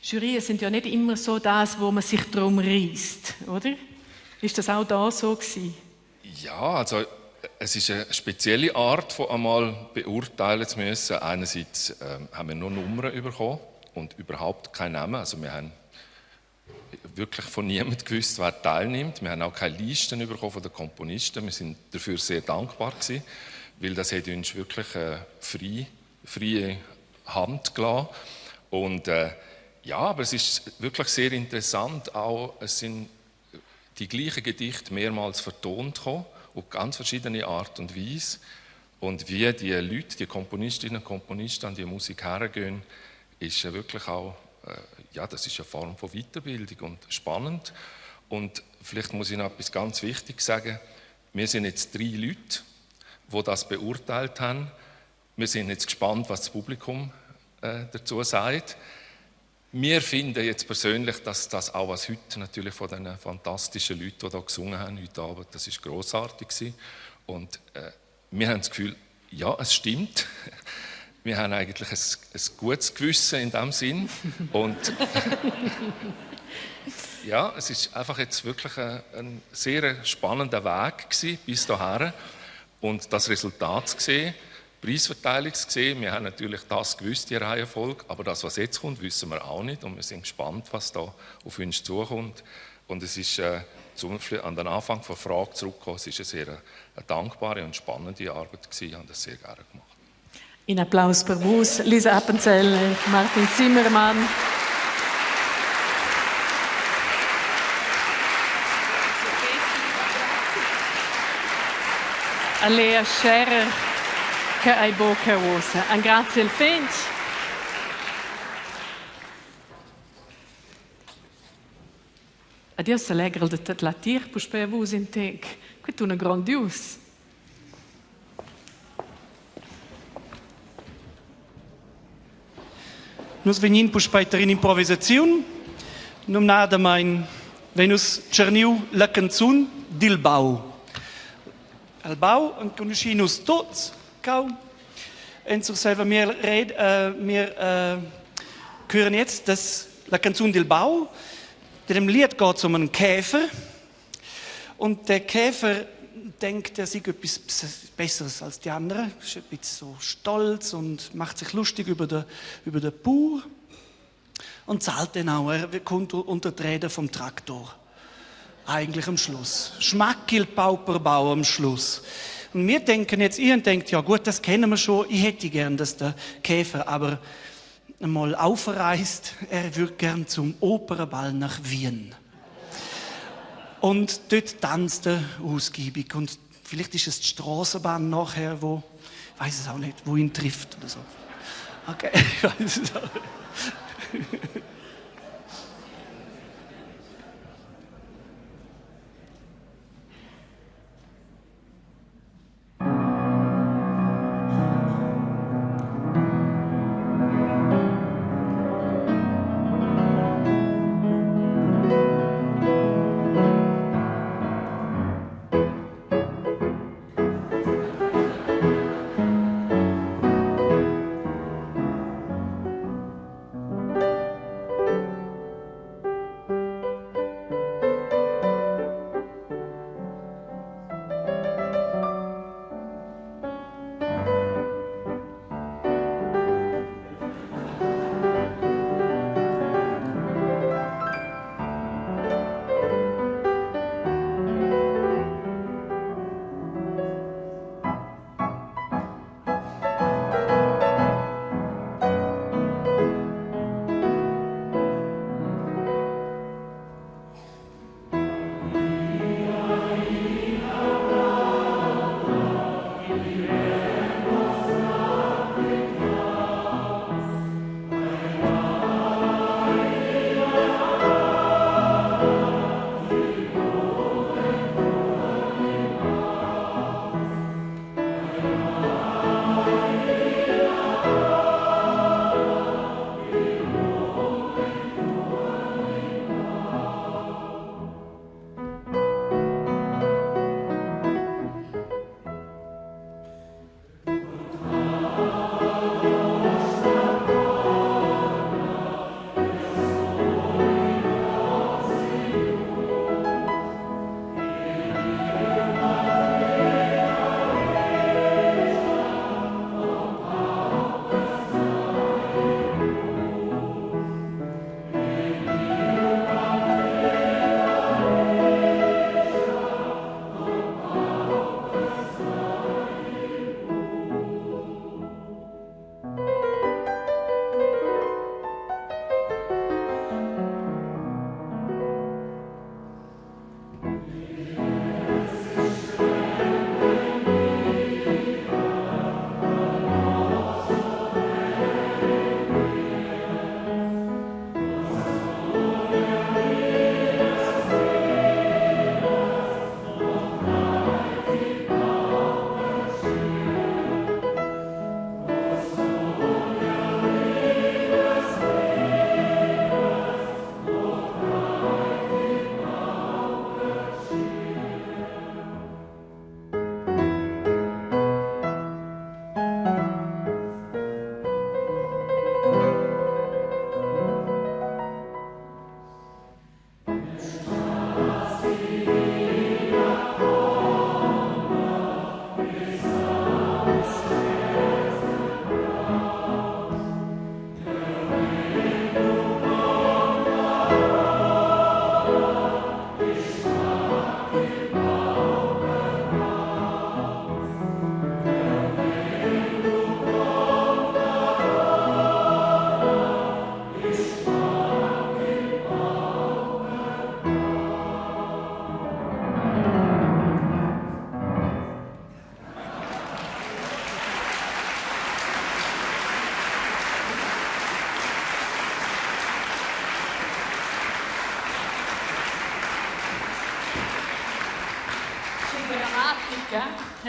Jurien sind ja nicht immer so das, wo man sich drum reißt, oder? Ist das auch da so gewesen? Ja, also es ist eine spezielle Art, von einmal beurteilen zu müssen. Einerseits haben wir nur Nummern bekommen und überhaupt keinen Namen. Also wir haben wirklich von niemandem gewusst, wer teilnimmt. Wir haben auch keine Listen bekommen von den Komponisten. Wir sind dafür sehr dankbar gewesen, weil das hat uns wirklich freie Hand gelassen. Und ja, aber es ist wirklich sehr interessant. Auch, es sind die gleichen Gedichte mehrmals vertont gekommen, auf ganz verschiedene Art und Weise. Und wie die Leute, die Komponistinnen und Komponisten an die Musik hergehen, ist wirklich auch, ja, das ist eine Form von Weiterbildung und spannend. Und vielleicht muss ich noch etwas ganz Wichtiges sagen. Wir sind jetzt 3 Leute, die das beurteilt haben. Wir sind jetzt gespannt, was das Publikum dazu sagt. Wir finden jetzt persönlich, dass das auch was heute natürlich von den fantastischen Leuten, die da gesungen haben heute Abend, das ist grossartig gewesen. Und wir haben das Gefühl, ja, es stimmt. Wir haben eigentlich ein gutes Gewissen in diesem Sinn. Und ja, es ist einfach jetzt wirklich ein sehr spannender Weg gewesen, bis dahin. Und das Resultat zu sehen, Preisverteilung zu sehen. Wir haben natürlich das gewusst, die Reihenfolge, aber das, was jetzt kommt, wissen wir auch nicht. Und wir sind gespannt, was da auf uns zukommt. Und es ist, an den Anfang der Frage zurückgekommen, es ist eine sehr dankbare und spannende Arbeit gewesen. Ich habe das sehr gerne gemacht. In Applaus per Vus, Lisa Appenzeller, Martin Zimmermann. Lea Scherer, che hai bocca rosa. Un grazie al Finch. Adios allegro de tet la tir pu sper vus in tec. Quit una grandius. Nus venin pu speiter in improvisaziun. Num nada mein Venus cerniu la canzun dil Bau. El Bau en conoscinus tots. Kaum. Und so selber wir hören jetzt la Canzun del Bau. In dem Lied geht es um einen Käfer. Und der Käfer denkt, er sei etwas Besseres als die anderen. Ist ein bisschen so stolz und macht sich lustig über den Bauer. Und zahlt dann auch, er kommt unter die Räder vom Traktor. Eigentlich am Schluss. Schmackil Pauperbau am Schluss. Und wir denken jetzt, ihr denkt, ja gut, das kennen wir schon, ich hätte gern, dass der Käfer aber einmal aufreist, er würde gern zum Opernball nach Wien. Und dort tanzt er ausgiebig und vielleicht ist es die Strassenbahn nachher, wo, ich weiß es auch nicht, wo ihn trifft oder so. Okay, ich weiß es auch nicht.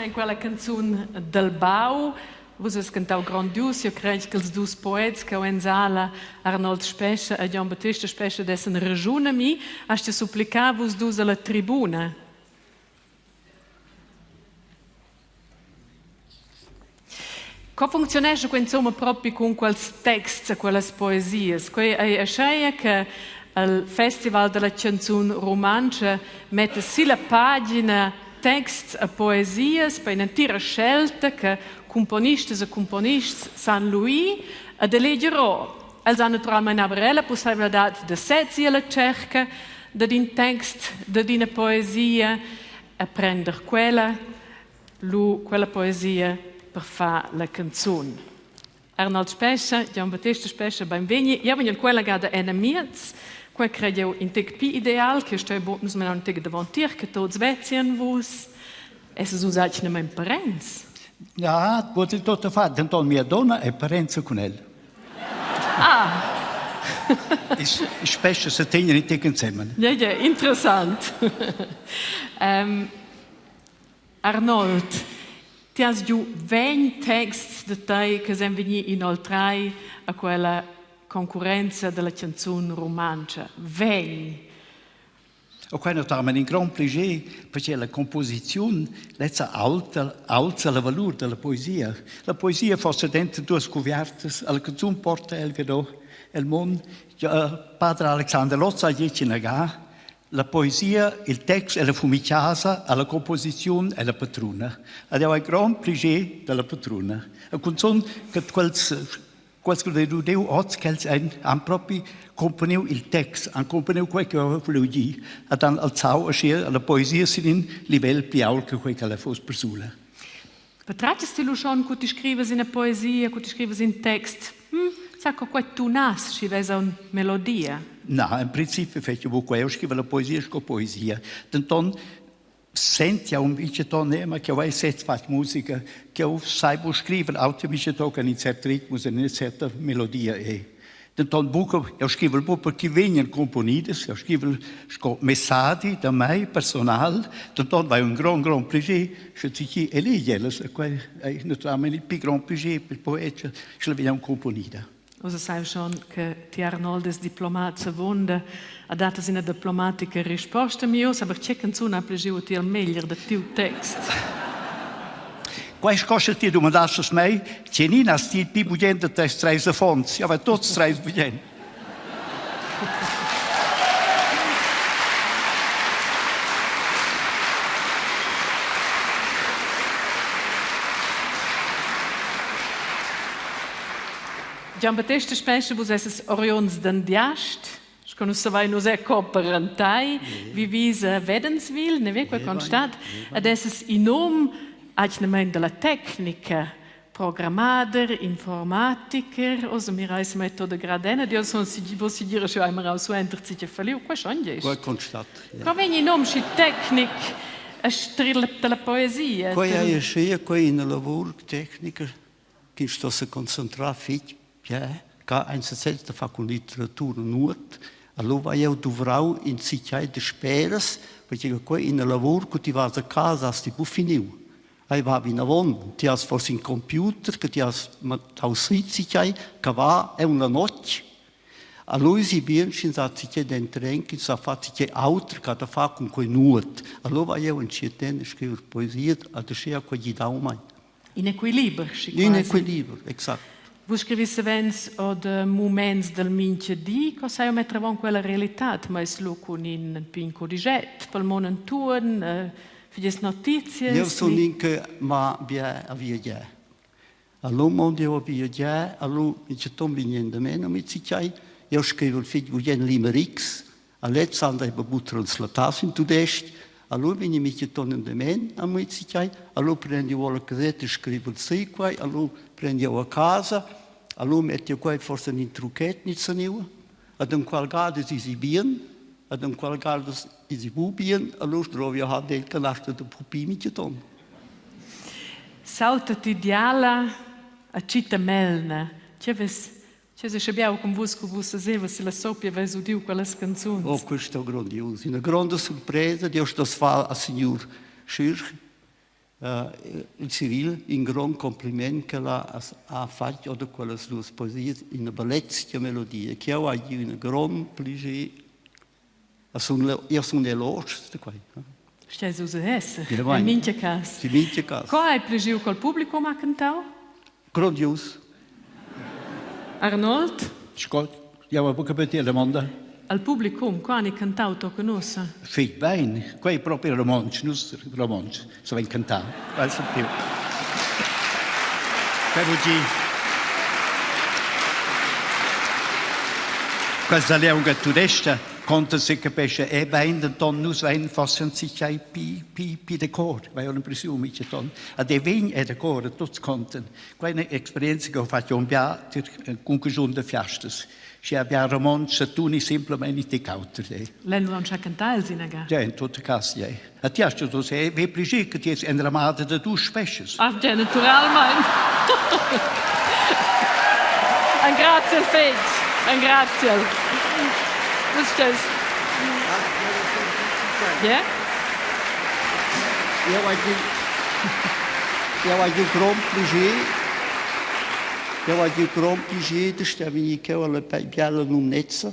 in quella canzone del Bau, vos es cantau grandius, io credo che els dus poets che ho in sala, Arnold Spescia e Gian Battista Spescia, dessen ragione mi, hast supplicar vos dus alla tribuna. Come funziona insomma proprio con quei testi, quelle poesie? È scelta che il Festival della Canzone Romancia mette sulla pagina testi e poesie per un'intera scelta che componisti e componisti San Louis eleggerò. Els hanno naturalmente avuto la possibilità di sedere alla cerca di un testo, di una poesia, e prendere quella poesia per fare la canzone. Arnold Spescia, Gian Battista Spescia, benveni. Io vengo quella gada enemiets, qua credo in tec pi ideal, che sto botnos me non tec davantir, che tots vezian vos. Es es usat ne mein parents. Ja, vuol tutto fatto, intanto mia donna è parenza con lei. Ah! Spescia se tengono in tec insieme. Ja, interessant. Arnold, ti has giù 20 texti di te che sono venuti inoltre a quella concorrenza della canzone romancia. 20. E quando abbiamo un gran piacere perché la composizione alza il valore della poesia. La poesia fosse dentro due scuverte, la canzone porta il mondo. Padre Alexander Lotz ha detto la poesia, il testo e la fumicasa, la composizione e la patrona. Ed è un gran piacere della patrona. La canzone che quels che Deu oggi hanno proprio componato il testo, hanno componato quello che volevo dire, e hanno alzato la poesia su un livello più alto che quello che fosse persona. Betrachtest du schon, che tu scrivi in una poesia, che tu scrivi in un testo? Sai che tu nasci, vedi una melodia? No, in principio faccio quello, scrivo la poesia, scrivo poesia. Dann senti un bice ma che vai set fa musica, che sai scrivere, altri bice toccano in certo ritmo, in una certa melodia. Dann buco, io scrivo il buco perché vengono componiti, io scrivo messaggi da me, personale, dann vai un gran piacere, se ti e lì, è naturalmente il più gran piacere per il poeta, se la vediamo componita. Also sai schon che ti Arnold è diplomat wunde, ha dato una diplomatica risposta mia, aber che canzone ha piaciuto il meglio del tuo testo? Quais costa ti domandaste a me, c'è nina sti più buggente te streise fonds, ja, vai tutti streise buggente. Gian Battista Spescia, vos esses Orions d'Andiast, sconosce vai nos è cooperantai, vivis a Wädenswil, ne ve quel constat, ed esses in nom agnement della tecnica, programmader, informatiker, also mir reis Methode gradena, die son si vos si dire schon einmal aus so entert sich verliu, qua schon jes. Quel constat. Qua veni in nom si tecnic a strilla della poesia. Qua è scia, qua in lavoro tecnica, che sto se concentrare fit. Ja, ca ein selten fa con literatura nuot, allora io dovrò in sicai de speras, perché qua in lavoro che ti vas a casa sti pu finiu. Ai va in avon, ti has forse in computer che ti has au sicai, che va è una notte. Allora si bienchen sa sicai d'entrenchi, sa fa sicai autor che da fa con quei nuot. Allora io in cittadino scriver poesia, ad scia qua gli dau mai. In equilibrio, in equilibrio, esatto. Voi scriviste vens od moments del mince di, cosa io mettevo in quella realtà, ma è solo con un pinco di jet, per il monentuan, fides notizie. Io sono anche, ma via a via già. Allora, quando io via già, allora, mi c'è un biglietto meno, mi c'è, io scrivo il figlio di Limericks, all'Alexander habe buttert la tassa in tudest, allora vini mi c'è un de men, a mi c'è, allora prendo la casetta, scrivo il sì qua, allora prendo a casa, allora metto qua forse un trucchetto, non so niente, ad un qual gado si bien, ad un qual gado si bien, allora trovo io a del canastro di pupi mi c'è ton. Salta ti diala a città melna, c'è se abbiamo con voi che voi sapete se la soppia va su di quelle canzoni. Oh, questo è grandioso, una grande sorpresa, Dio sto fa a signor Schirch, il Cyril un gran compliment che ha fatto da quelle sue poesie in una bellezza melodia che ho avuto un gran piacere io sono eloge di questo. Stai usa essa? Ja, vai. In mincha cas. In mincha cas. Qual hai pregiu col pubblico ma cantau? Grandios. Arnold? Scott, ja, ma può capire la mondo? Al pubblico, quando hai cantau tocca nossa? Feit bene, qua è proprio romanzo, non romanzo, se vai cantare, vai più. Per oggi, questa leunga tudesta, conta se capisce, e bene, don nus vein fossen sich ai pi de cor, vai un presume che don, a de vein e de cor, tutti conten. Qua è un'esperienza che ho fatto un piatto con giunta fiastas. Ci abbiamo romanzo, tu non semplicemente ti cauti. Lei non sa cantare il sinaga? Ja, in tutte casi, ja. A ti hast du se, wie prigiert che ti è in ramada da tu spesces. Ah, ja, naturalmente. Ein grazie al Fetch. Ein grazie al. Was ist das? Ja? Ja, weil du grand plaisir. Ja, weil du grand plaisir, da stiamo in Keola bei Biala Lumnetza.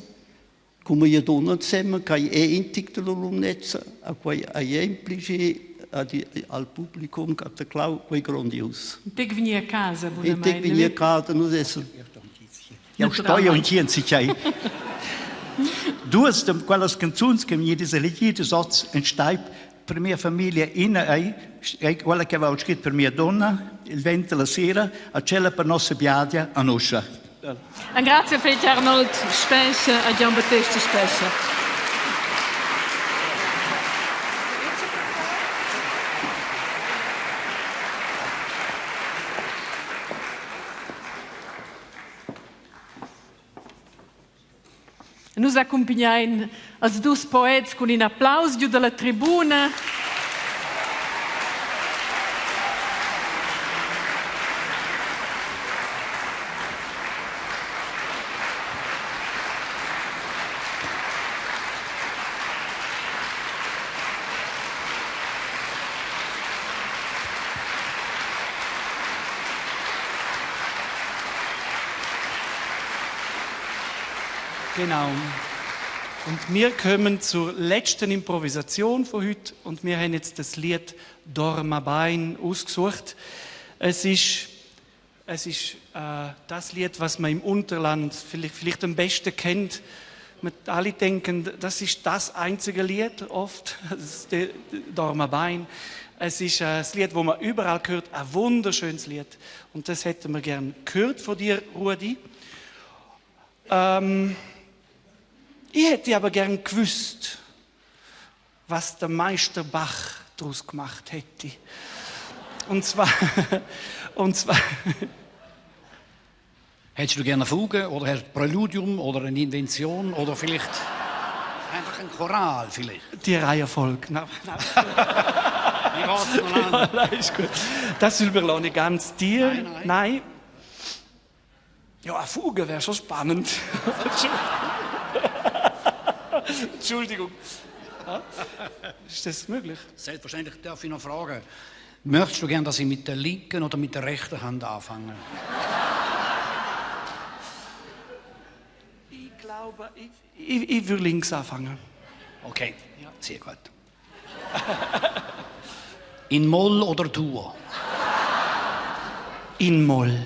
Come io dono insieme, che è intigta la Lumnetza, a cui è un plaisir al pubblico, che è quei grandios. Te veni a casa, buona E te veni a casa, non è so. Ja, stoi und hier sich ei. Du hast quelles canzons che mi diese legite Satz in Steib per mia famiglia in ei, quella che avevo scritto per mia donna, il 20 la sera, a cella per nostra biadia a Noscia. Ein grazie al Fetch Arnold Spesce, a Gian Battista Spesce. Nos accompagnain als dus poets con un applaus giù dalla tribuna. Genau. Und wir kommen zur letzten Improvisation von heute und wir haben jetzt das Lied «Dorma Bein» ausgesucht. Es ist das Lied, was man im Unterland vielleicht am besten kennt. Alle denken, das ist das einzige Lied oft, das ist «Dorma Bein». Es ist ein Lied, das man überall hört, ein wunderschönes Lied. Und das hätten wir gerne gehört von dir, Rudi. Ich hätte aber gern gewusst, was der Meister Bach daraus gemacht hätte. Und zwar Hättest du gerne eine Fuge oder ein Präludium oder eine Invention oder vielleicht einfach ein Choral vielleicht? Die Reihenfolge. Nein. Ich warte noch lange. Nein, ist gut. Das überlasse ich ganz dir. Nein. Ja, eine Fuge wäre schon spannend. Entschuldigung. Ja? Ist das möglich? Selbstverständlich darf ich noch fragen. Möchtest du gerne, dass ich mit der linken oder mit der rechten Hand anfange? Ich glaube, ich würde links anfangen. Okay, ja, sehr gut. In Moll oder Dur? In Moll.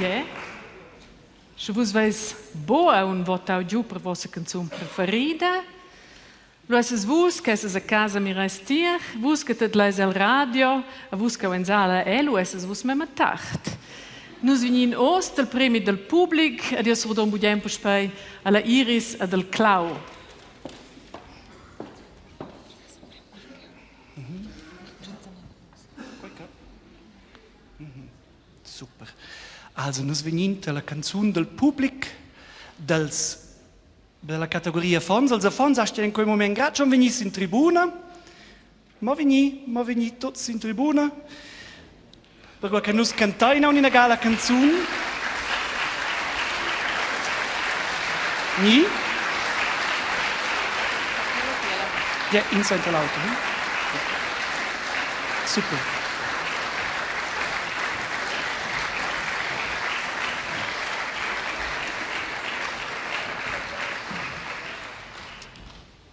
Yeah. Se vos veis boa un votau giù per vostra canzone preferida, lo esses vus che esses a casa mi restir, vus che tet leis al radio, a vus che in sala lo esses vus me tacht. Nus vignin ost del premi del public ed io sordon budem per spei alla Iris e del Clau. Super. Also, nus vignin la canzone del public della categoria Fons. Also, Fons hast in quel moment gerade schon venis in tribuna. Ma vegni tutti in tribuna. Perché nus cantaina una gala canzone. Ni? Ja, in Santa Lauta. Super.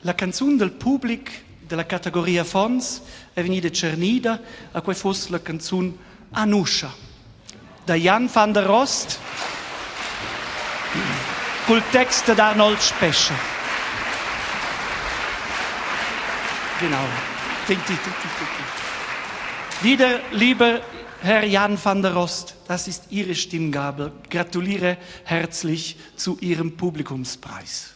La canzone del public della categoria Fons è venuta cernida a quei fosse la canzone Anusha da Jan van der Rost col text di Arnold Spescher. Genau. Wieder, lieber Herr Jan van der Rost, das ist Ihre Stimmgabe. Gratuliere herzlich zu Ihrem Publikumspreis.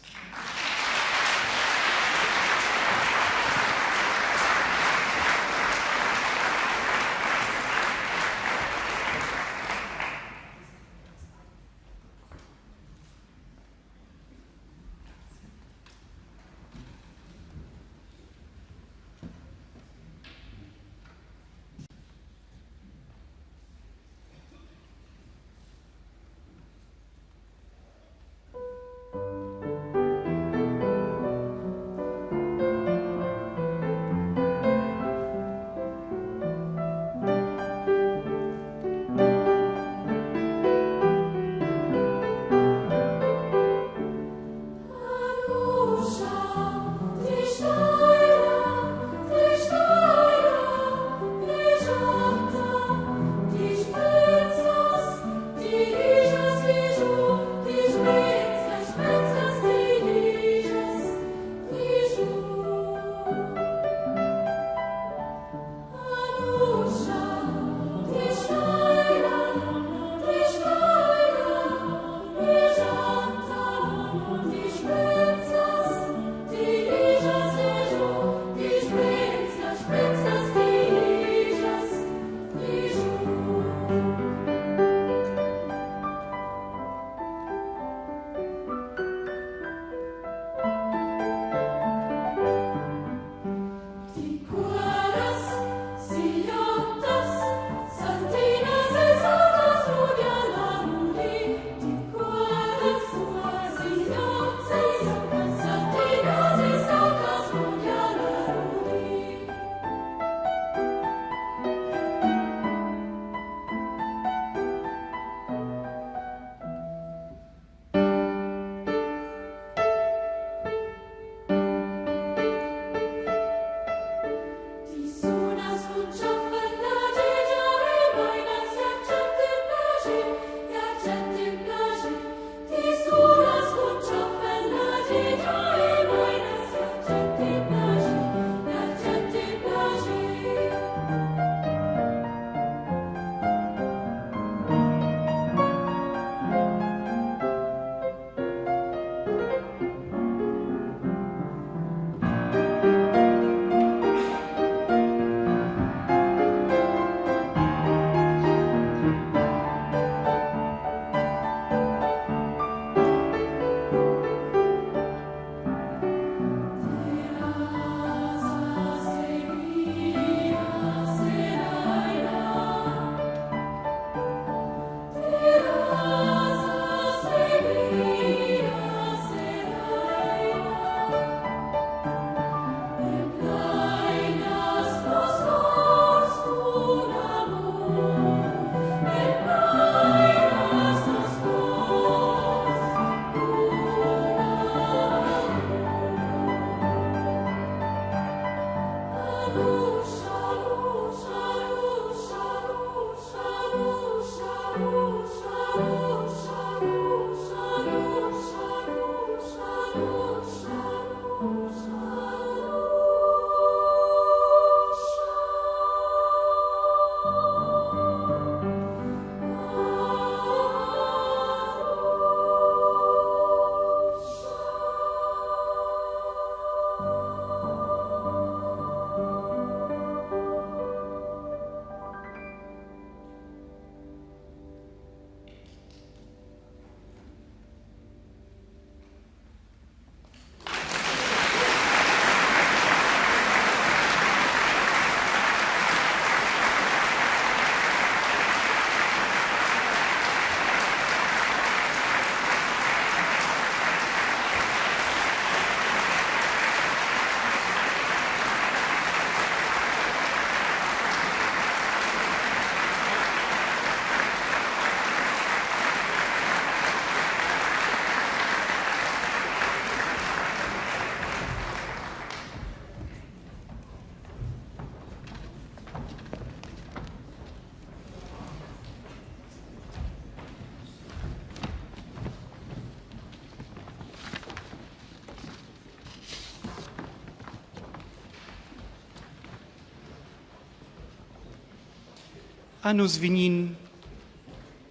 Annus vinin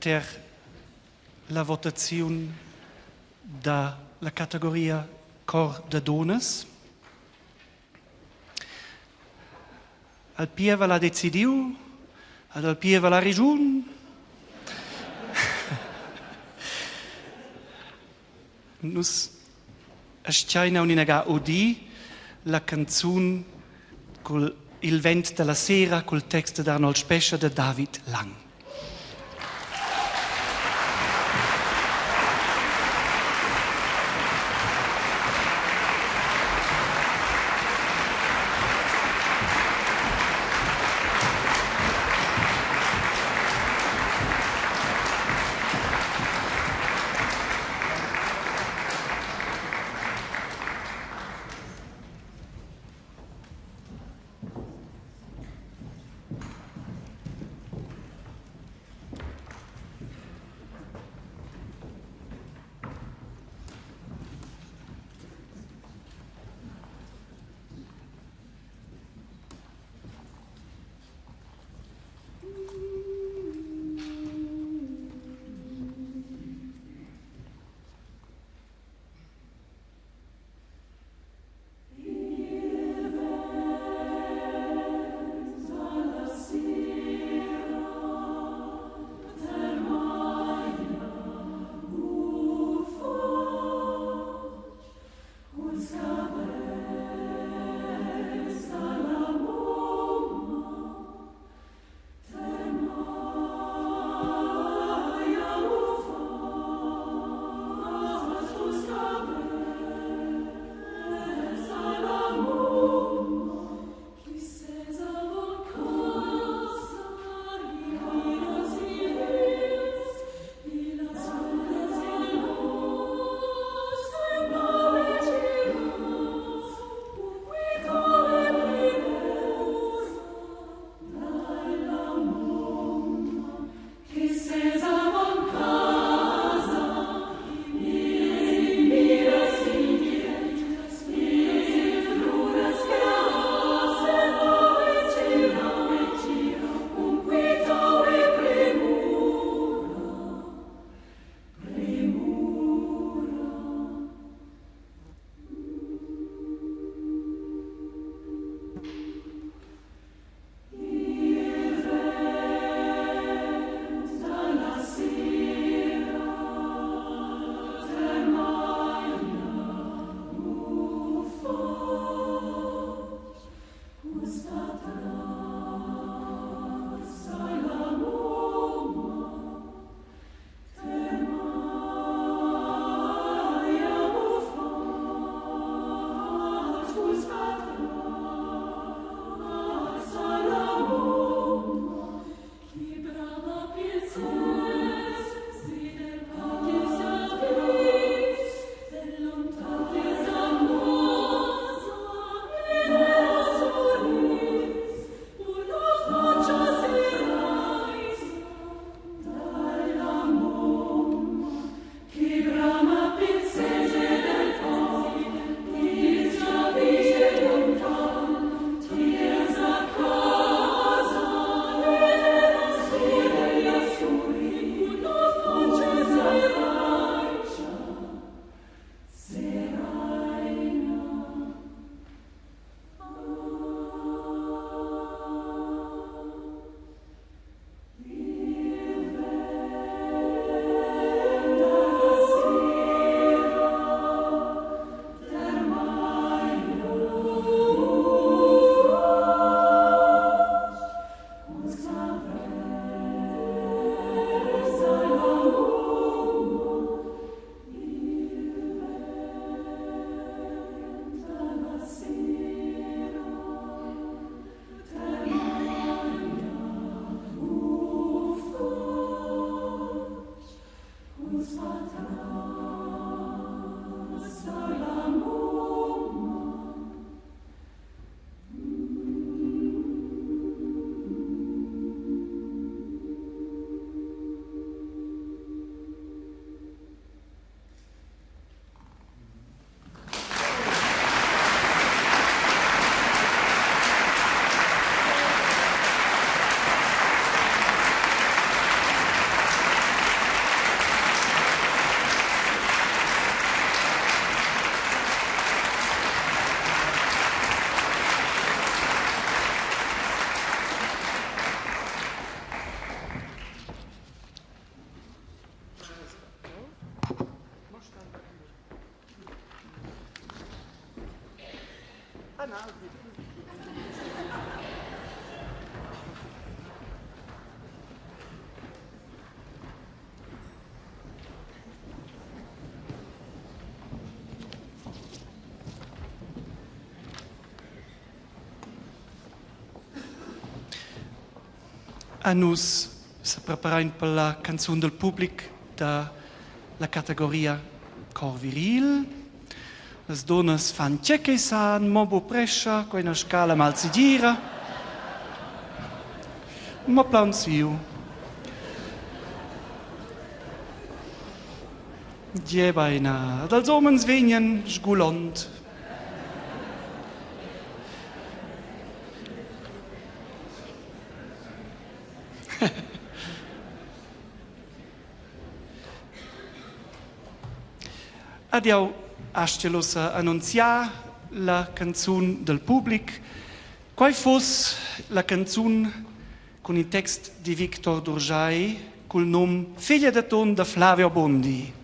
ter la votazione dalla categoria Cor de Donas. Al Pieva la decidiu, al Pieva la Regione. Nus asciaina un'inaga udi la canzone col Il vent della sera col testo di Arnold Spescher di David Lang. A nus se preparain per la canzone del pubblic da la categoria cor viril. Les donas fan txeche san, mobo prescia, con una scala mal si gira. Ma planziu. Djebaina, dals omens venien sgulont. Abbiamo ascelos annunziare la canzone del pubblico. Qual fosse la canzone con il testo di Victor Durjai col nome Figlia de ton da Flavio Bondi?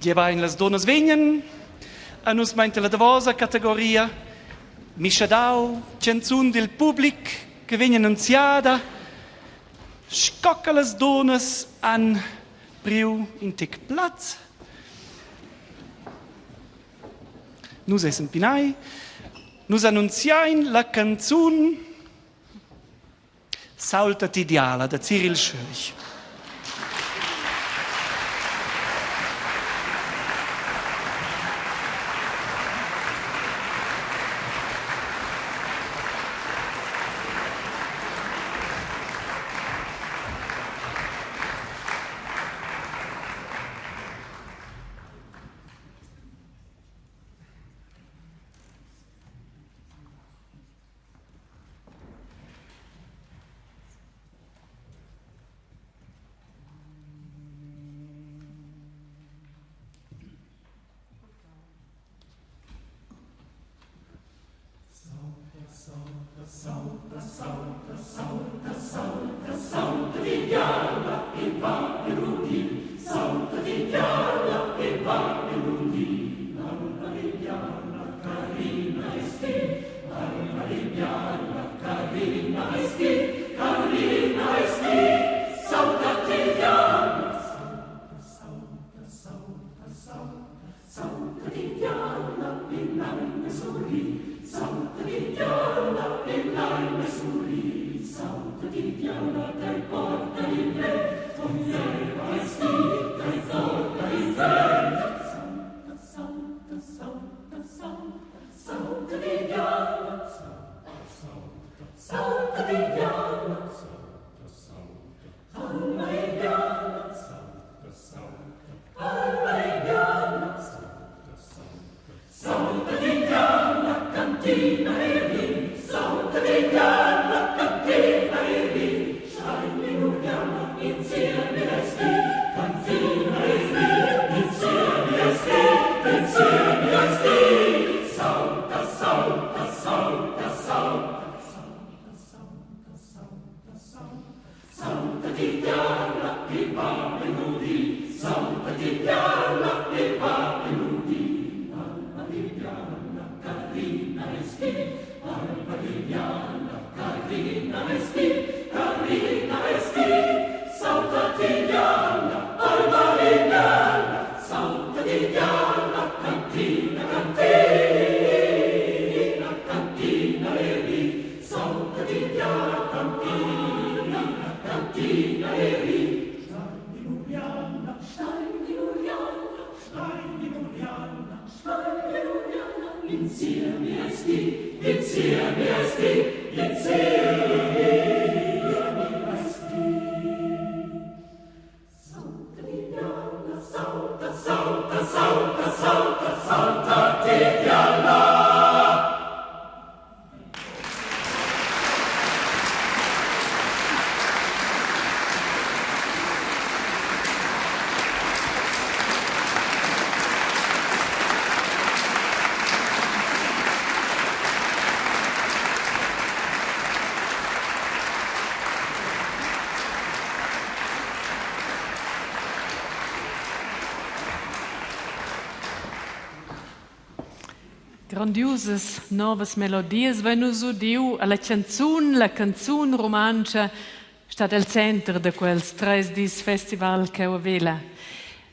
Die beiden le donne vengono, a nos mente la davosa categoria, Mischadau, canzun del pubblico che viene annunziata, scocca le donne an priu in tic platz. Nus essen pinai, nus annunziain la canzun Saulta Tidiala da Cyril Schöch. Grandiosas novas melodias, wenn nus udiu la canzun romancia stat al centro de quels 3 dis festival che avela.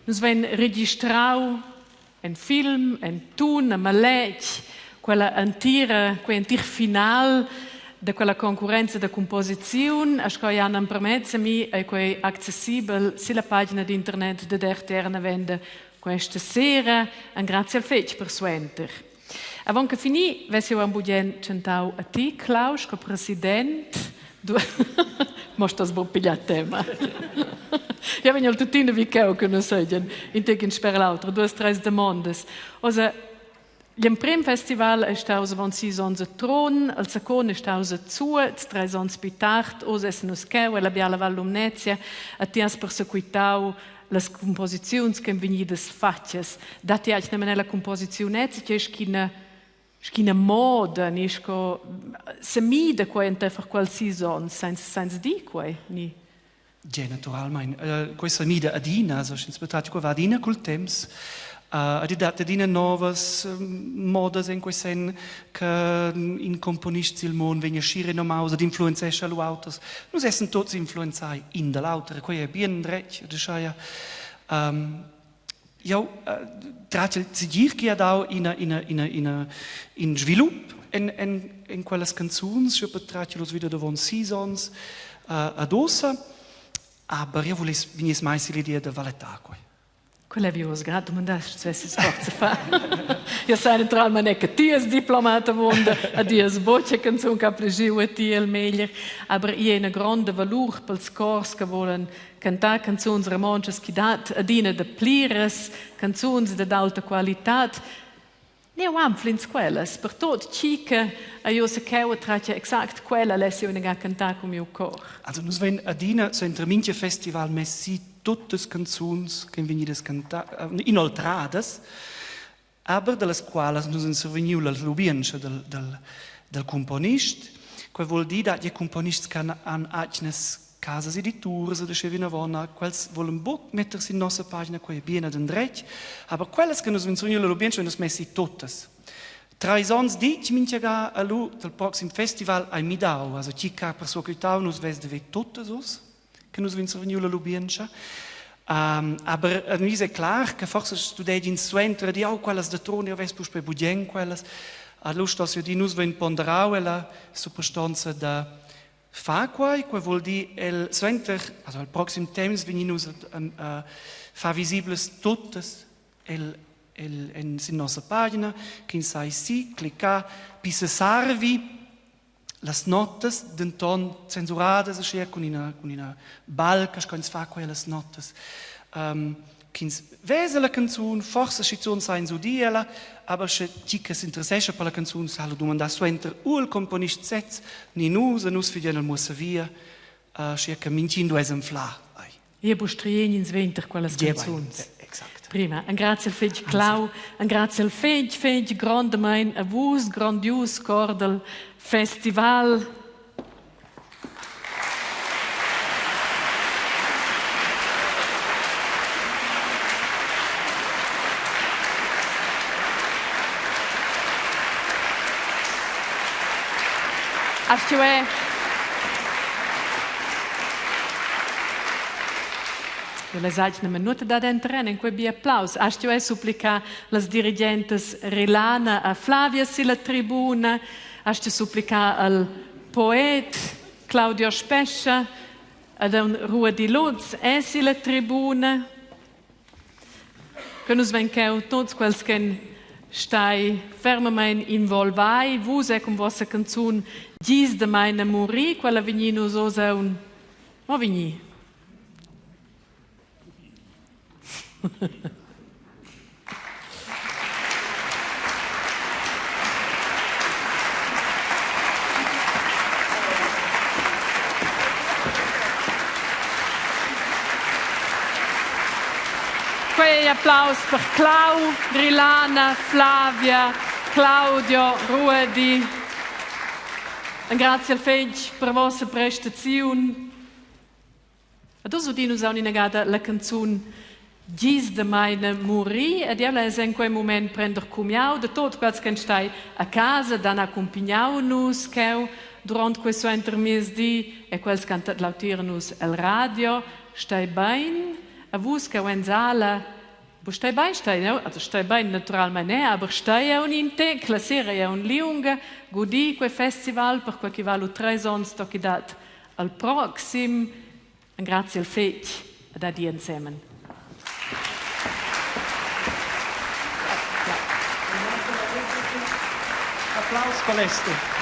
Nus ven registrau en film, en tun, a maleg, quel antir final de quella concorrenza de composizione, a scoian am permezza mi e quei accessibile sulla pagina di internet de Derterna vende questa sera, an grazie al fetch per suenter. Avant che finì, vessi io ambudien centau a ti, Klaus, co president, mostra sboppigliat tema. Ja, wenn il tutino vi cheu che non seien, in te che spera l'altro, 2-3 demandes. Osa, il primo festival è stato avant 6 anni a Tron, il secondo è stato zu, 3 anni più tardi, osa è nos cheu, e la Biala Vallumnezia, a ti has perseguitau las composizioni che venidas fattas. Dati anche nella composizione, che è schina moda, nisco se mi da quei ente per quel 6 anni, senza di quei, ni Ja, naturalmente. Questa mida Adina, also ci aspettati qua Adina col temps. Adina novas modas in questo sen che in componisti il mondo vengono scire in mausa di influenzare gli altri. Noi siamo tutti influenzati in dall'altro, qui è ben dretto, diciamo. Io tratto il sigir che ha dato in sviluppo in quelle canzoni, io tratto lo video davon seasons ad ossa, aber io volevo venire mai l'idea di valetà qui. Quella vi ho sgratto, ma da se si sforza fare. Io sai naturalmente che ti sei diplomata wunde, a ti sei boccia canzone che pregiu a ti il meglio, aber io una grande valore per il cors che volen cantare canzoni romances che dat adina de plires, canzoni di alta qualità. Ne ho amplins quelles, per tot chica a io se che trattia exakt quella lessi una cantare come mio cor. Also nus wenn adina so interminche festival messi tutte canzoni che vengono cantate inoltradas, aber delle quali nus interveniu la lubienza del componist, che vuol dire che i componisti can an agnes casas editores oder schevina vona, quels volen book mettersi in nostra pagina quei bene den dretch, aber quelles che nus interveniu la lubienza nus messi tuttes. Tra i sons di ci minchiaga a lu del proxim festival ai midau, also cica per so quitau nus ves de ve tuttes us, che nus interveniu la lubienza. Aber mi è clar che forse studenti in suentra di quelles de troni aves pus pe budien quelles, a lu stos io di nus ven ponderau la superstanza da fa quai, que vuol dire el suenter, also al proxim temps veninus fa visibles tuttes in nostra pagina, che sai sì, clicca, pisarvi las notas den ton censurades ascia con una balca che fa quelle notas kins vese la canzone forse schizzon sein so diela aber che chicas interesse per la canzone sa lo domanda suenter ul componist setz ni nus fidel mussa via che camintin do exemplar io bustrien in sventer quelle canzoni. Prima, un grazie al feg Clau, un grazie al feg grande mein, a vus grandius cordel festival. Io le sage una minuta da entrare in quei bi applaus. Astio è supplica las dirigentes Rilana a Flavia si la tribuna. Astio supplica al poet Claudio Spescia ad un Rua di Lutz si la tribuna. Che nus vencheu tots quels che stai fermamente involvai. Vus è con vostra canzone Gis de meine Muri, quella vegnino sosa un... Ma vigni? Quei applaus per Clau, Rilana, Flavia, Claudio, Ruedi. Un grazie al feg per la vostra prestazione. Adesso dinus auch negata la canzone Gis de meine Muri, ed io lese in quel momento prender cumiau de tot quels che stai a casa, dan accompagnau nus, che durante questo intermesdi e quels che lautieren nus al radio, stai ben, a vus che in sala, wo stai ben, also stai ben naturalmente ne, aber stai un inte, la sera è un liunga, gudi quel festival per quel che vale 3 sons che dat al proxim, grazie al fec, ad adi insieme. Applaus, Palestra.